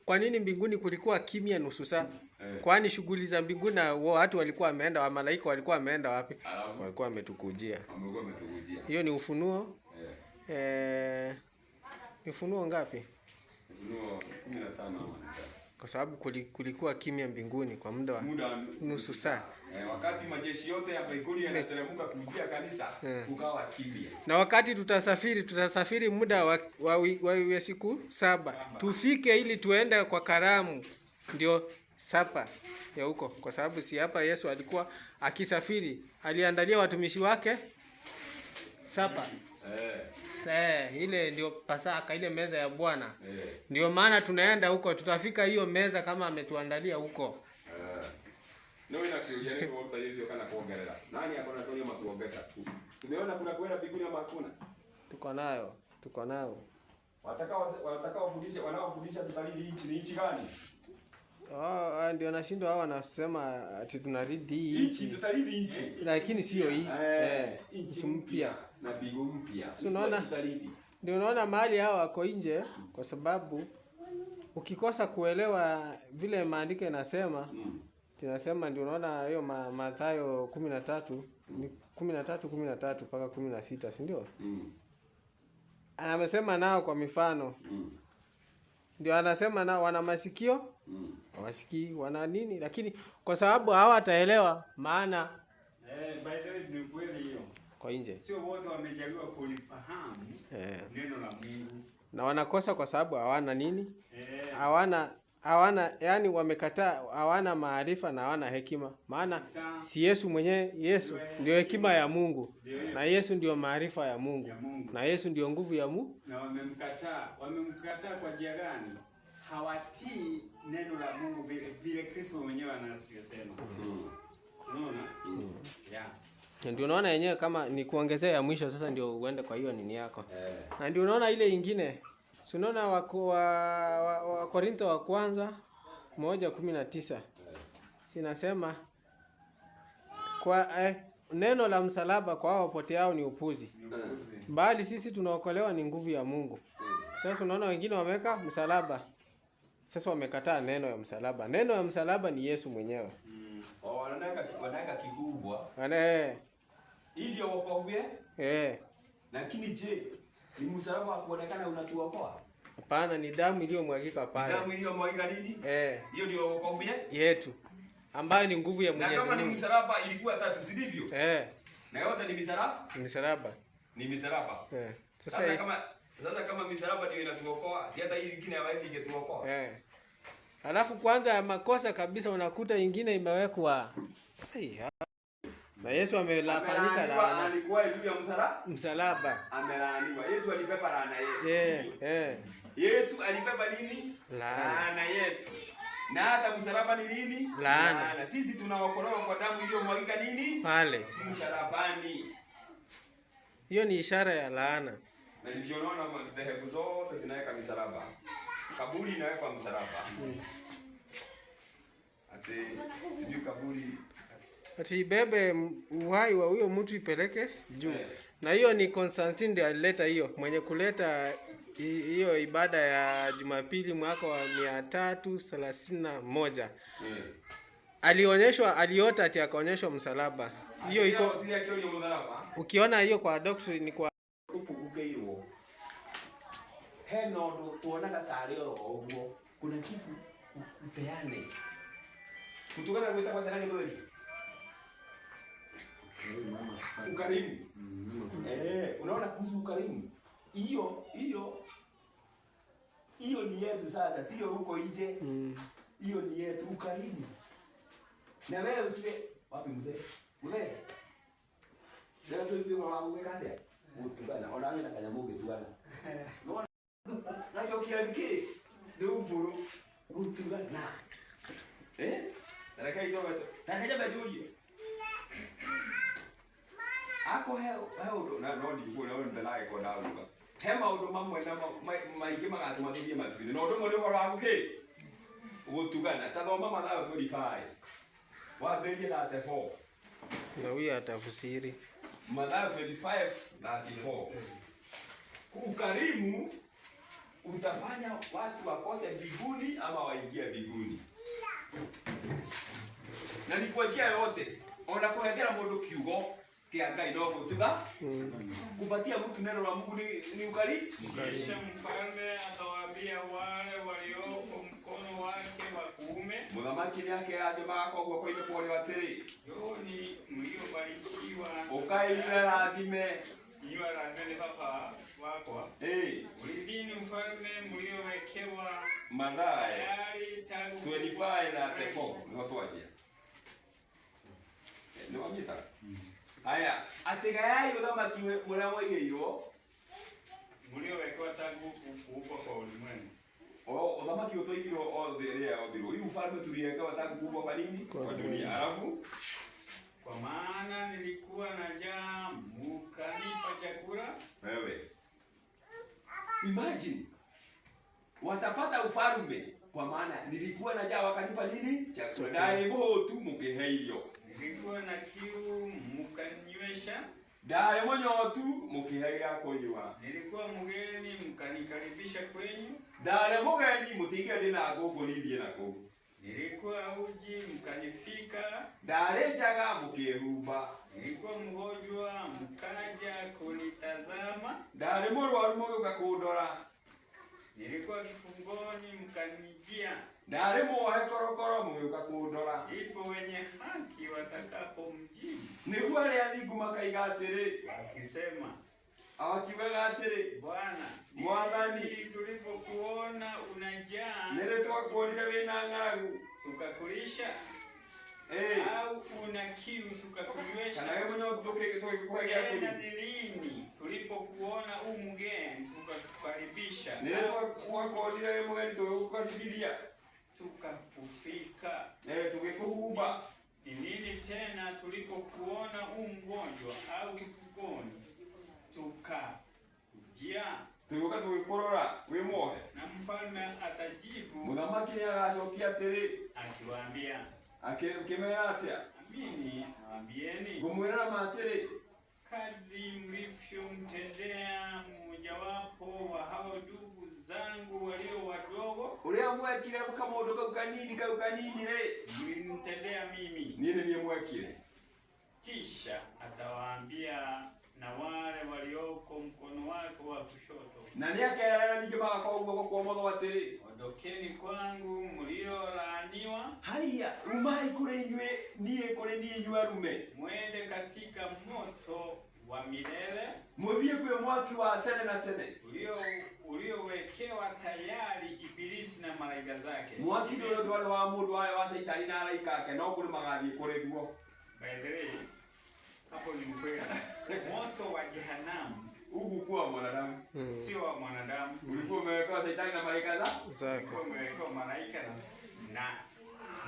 Kwa nini mbinguni kulikuwa kimya nusu saa? Kwani shughuli za mbinguni na watu walikuwa wameenda, wa malaika walikuwa wameenda wapi? Walikuwa wametukujia. Hiyo ni Ufunuo. Ni Ufunuo ngapi? Ufunuo 15. Kwa sababu kulikuwa kimya mbinguni kwa muda wa nusu saa. Wakati majeshi yote ya mbinguni yanateremka kujia kanisa, kukawa kimya. Na wakati tutasafiri muda wa siku 7. Tufike ili tuende kwa karamu, ndio sapa ya huko. Kwa sababu si hapa Yesu alikuwa akisafiri, aliandalia watumishi wake sapa. Ile ndio Pasaka, ile meza ya Bwana. Ndio maana tunaenda huko, tutafika hiyo meza kama ametuandalia huko. Ndio inakiulia ni kwa Yesu kana kuongelea. Nani hapo anasema matuongeza tu. Tumeona kuna kwenda mbinguni ama hakuna? Tuko nayo. Wanaofundisha tutalii nchi ni nchi gani? Ndio nashindwa hao wanasema ati tunaridi hii nchi, tutalii nchi. Lakini sio hii. Nchi mpya na mbingu mpya. Unaona? Ndio unaona mahali hao wako nje kwa sababu ukikosa kuelewa vile maandiko yanasema, tunasema ndio unaona hiyo Mathayo 13 ni 13 mpaka 16, si ndio? Anasema nao kwa mifano. Ndio anasema nao wana masikio, hawasikii, wana nini, lakini kwa sababu hawataelewa maana by the way ni kweli hiyo. Kwa nje. Sio wote wamejaliwa kulifahamu neno la Mungu. Na wanakosa kwa sababu hawana nini? Hawana yani wamekataa, hawana maarifa na hawana hekima. Maana si Yesu mwenyewe, Yesu ndio hekima ya Mungu. Na Yesu ndio maarifa ya Mungu. Na Yesu ndio nguvu ya Mungu. Na wamemkataa kwa njia gani? Hawatii neno la Mungu vile Kristo mwenyewe anasema. Unaona? Ndio unaona yenyewe kama ni kuongezea ya mwisho sasa ndio uende kwa hiyo nini yako. Na ndio unaona ile nyingine. Si unaona wa Korintho wa kwanza 1:19. Sinasema kwa neno la msalaba kwa hao wapoteao ni upuzi. Bali sisi tunaokolewa ni nguvu ya Mungu. Sasa unaona wengine wameka msalaba. Sasa wamekataa neno ya msalaba. Neno ya msalaba ni Yesu mwenyewe. Wanaweka kikubwa. Ili wokovu. Lakini je, ni msalaba wa kuonekana unatuokoa? Hapana, ni damu iliyomwagika pale. Damu iliyomwagika nini? Hiyo ndio wokovu yetu. Ambayo ni nguvu ya Mwenyezi Mungu. Na kama ni msalaba ilikuwa 3, si ndivyo? Na yote ni misalaba? Ni misalaba. Sasa kama misalaba ndio inatuokoa, si hata hii nyingine haiwezi ingetuokoa. Alafu kwanza ya makosa kabisa unakuta nyingine imewekwa. Na Yesu amelafanyika laana. Alikuwa juu ya msalaba. Amelaaniwa. Yesu alipepa laana yetu. Yesu alipepa nini? Laana yetu. Na hata msalaba ni nini? Laana. Sisi tunaokolewa kwa damu iliyomwagika nini? Pale msalabani. Hiyo ni ishara ya laana. Na ndivyo unaona madhehebu zote zinaweka misalaba. Kaburi inawekwa msalaba. Sijui kaburi ati ibebe uhai wa huyo mtu ipeleke juu. Na hiyo ni Constantine ndiye alileta hiyo, mwenye kuleta hiyo ibada ya Jumapili mwaka wa 331. Aliota ati akaonyeshwa msalaba. Hiyo iko ukiona hiyo kwa doctrine kwa hena undu tuonaga tari oro uguo, kuna kitu upeane. Kutokana na mwita kwa tena ngori. Ukarimu. Unaona kuhusu ukarimu. Hiyo ni yetu sasa, sio huko nje. Hiyo ni yetu, ukarimu. Na wewe usiwe wapi mzee? Mzee. Leo tu kwa wangu wekande. Utugana, ona mimi na kanyamuge tugana. Unaona? Nacho kiasi ndio mburu utugana. Narakai ito beto. Nakaja bajuri. Ako heo na no ndi ko na ndalae ko na ruga. Tema udo mamwe na maigi magatu mathiye matwini. No ndo muri horo aguke. Gutugana. Tathoma mathayo 25. Waberie na 34. Na huyu atafsiri. Mathayo 25:34. Ukarimu utafanya watu wakose mbinguni ama waingie mbinguni. Na ni kwa njia yote. Ona kuhegera mundu kiugo kia Ngai no gutuga. Kupatia mtu neno la Mungu ni ukarimu. Kisha mfalme atawaambia wale walioko mkono wake wa kuume, muthamaki yake aje mako guoko ine kwa watiri. Yoni mliobarikiwa. Ukaile rathime. Niwa rathime papa wako. Ulidini mfalme mliowekewa Mathayo tayari tangu 25:34. Niwaswaje. Ndio wamita. Haya, atigayai uthamaki muria mwaigirwo mliowekewa tangu kuumbwa kwa ulimwengu. Uthamaki utoigirwo othe othirwo. Hii ufalme tuliweka tangu kuumbwa kwa nini? Kwa dunia. Alafu kwa maana nilikuwa na njaa mkanipa chakula. Wewe imagine watapata ufalme kwa maana nilikuwa na njaa wakanipa nini? Chakula. Dai botu mukiheirio. Nilikuwa na kiu mkaninywesha. Dai monyotu mukihega kunywa. Nilikuwa mgeni mkanikaribisha kwenyu. Dai mugeni mutigia ndina gogo nithie nako. Nilikuwa uji mkanifika. Dai chaga mukihumba. Nilikuwa mgonjwa mkaja kunitazama. Dai murwaru mugiuka kundora. Nilikuwa kifungoni mkanijia. Dai muohe korokoro mugiuka kundora. Ndipo wenye haki watakapomjibu. Niguo aria athingu makaiga atiri, akisema awakiugaga atiri, Bwana Mwathani, tulipokuona una njaa nere twakuonire wina ng'aragu tukakulisha, au una kiu tukakunywesha. Kana wewe mwenyewe tukikuhagia kuni. Ni lini tulipokuona mgeni tukakukaribisha, nere twakuonire wewe mgeni tukakukaribisha, tukakufika, tukikuhumba. Ni nini tena tulipokuona mgonjwa au kifungoni tukakujia? Tugoka tugikurora wi muohe. Na mfalme atajibu, muthamaki agacokia atiri, akiwaambia, akimera atia, amini nawaambieni, ngumwira matiri, kadri mlivyomtendea mmojawapo wa hao ndugu zangu walio wadogo, uria mwekire kamundu kau kanini re, mlimtendea mimi. Niĩ nĩ mwekire. Kisha atawaambia na wale walioko mkono wake wa kushoto, na nĩakerera ningĩ magakorwo guoko kwa ũmotho atĩrĩ, ondokeni kwangu mliolaaniwa, haya umai kũrĩ inyuĩ, niĩ kũrĩ niĩ inyuĩ arume, mwende katika moto wa milele, mũthiĩ kwĩ mwaki wa tene na tene, uliowekewa tayari Ibilisi na malaika zake. Mwaki ndio ndware wa mũndũ wale wa Saitani na malaika ake, no kũrĩ magathiĩ kũrĩ guo. By the way, hapo ni kweli. Moto wa jehanamu Ukuwa mwanadamu, sio wa mwanadamu. Ulikuwa umewekewa Saitani na malaika zake. Ulikuwa umewekewa malaika na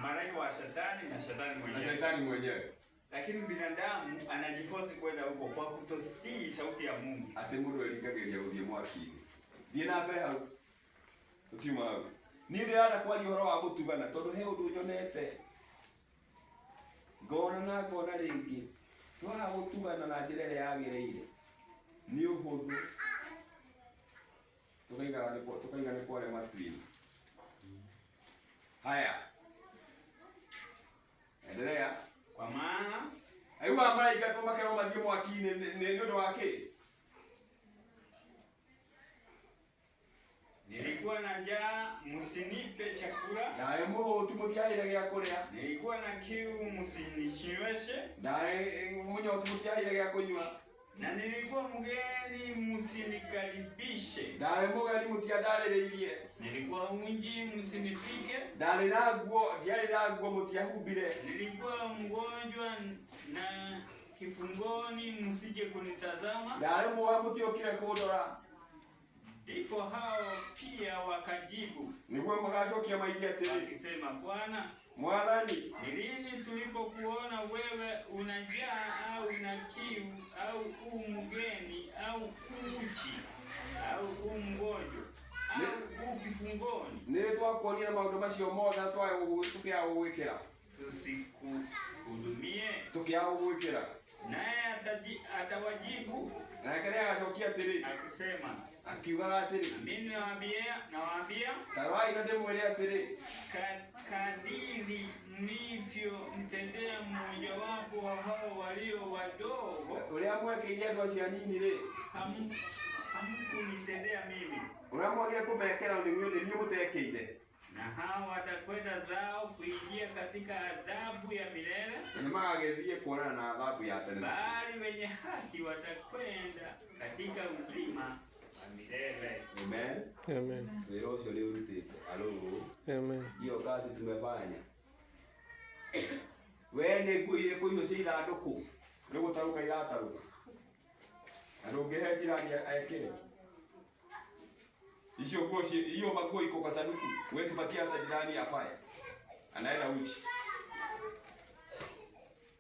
malaika wa Shetani na Shetani mwenyewe. Na Shetani mwenyewe. Lakini binadamu anajiforce kwenda huko kwa kutotii sauti ya Mungu. Ati mundu elingageria guthie mwaki-ini. Thie na mbere hau. Tutiuma hau. Ni ndirada kwaria uhoro wa gutugana tondu he undu nyonete. Ngona ringi. Twaga gutugana na njira iria yagiriire. Ni uhuthu. Tukaiga ni kware matwini. Haya. Endelea. Kwa maana aiwa malaika tumakero mathie mwaki-ini ni undu wake. nilikuwa na njaa, msinipe chakula. Naye muhutu mutiahire gya kuria. Nilikuwa na kiu, msinishinyweshe. Naye munyotu mutiahire gya kunywa. Na nilikuwa mgeni, msinikaribishe. Naye mugeni mutiandarĩrĩirie. Nilikuwa unji, msinifike. Ndarĩ na nguo, ndiarĩ na nguo mutiahumbire. Nilikuwa mgonjwa na kifungoni, msije kunitazama. Ndarĩ muoyo mutiokire kundora. Ndipo hao pia wakajibu, Niguo magacokia maigi atĩrĩ, wakisema, Bwana, Mwathani, ni lini tulipokuona wewe una njaa au una kiu au u mgeni au uchi au u mgonjwa au u kifungoni? nĩ twakuonire maũndũ macio mothe na tũkĩaga gũgwĩkĩra? Tusikuhudumie? Tũkĩaga gũgwĩkĩra. Naye atawajibu, Nake nĩagacokia atĩrĩ, akisema, akiugaga atĩrĩ, mimi nawaambia, tarwai na ndĩmwĩre atĩrĩ, kadiri mlivyomtendea mmojawapo wa hao walio wadogo, ũrĩa mwekĩire andũ acio anini-rĩ, hamkunitendea mimi. ũrĩa mwagire kũmekĩra nĩ niĩ mũtekĩire. Na hao watakwenda zao kuingia katika adhabu ya milele, Nĩ magagĩthiĩ kuonana na adhabu ya tene. bali wenye haki watakwenda katika uzima wa milele. Amen. Amen. Wĩra ũcio rĩu ũrutĩte. Alo. Amen. Hiyo kazi tumefanya. Wewe nĩ nguo irĩkũ icio cia ithandũkũ? Nĩ gũtarũka iratarũka. Na ndũngĩhe jirani ekĩre. Hizo nguo hiyo maguo iko kwa sanduku. Huwezi patia hata jirani afaye. Anaenda uchi.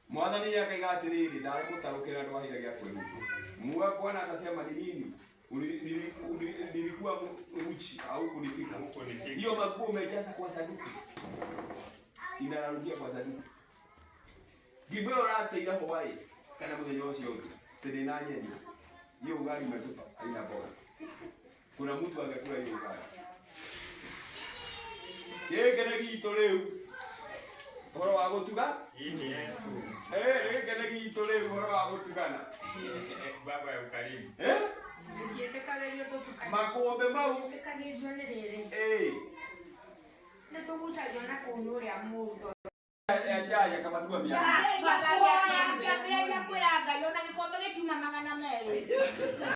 Mwathani akaiga atĩrĩrĩ, ndarĩ mũtarũkĩra andũ ahire gĩa kwĩhumbwo. Bwana akasema ni nini? Nilikuwa uchi au kunifika. Hiyo maguo umejaza kwa sanduku. Inarudia kwa sanduku. Gibeo rate ila Hawaii kana mũthenya ũcio ũngĩ. Tene na nyeni. Hiyo ugali umetupa haina bora. Kuna mtu angekula hiyo ugali. Kĩrĩkĩ gitũ rĩu. Ũhoro wa gũtuga? Kĩrĩkĩ gitũ rĩu ũhoro wa gũtugana. Baba ya ukarimu. Ndietĩkagĩrio tũtukane. Makũmbĩ mau. Ndietĩkagĩrio nĩ rĩrĩ. Nĩ tũgutagio na kũu ũrĩa mũndũ. Ya chai akamatua mia. Ngĩambĩrĩria kwĩra Ngai ona gĩkombe gĩtiuma 200.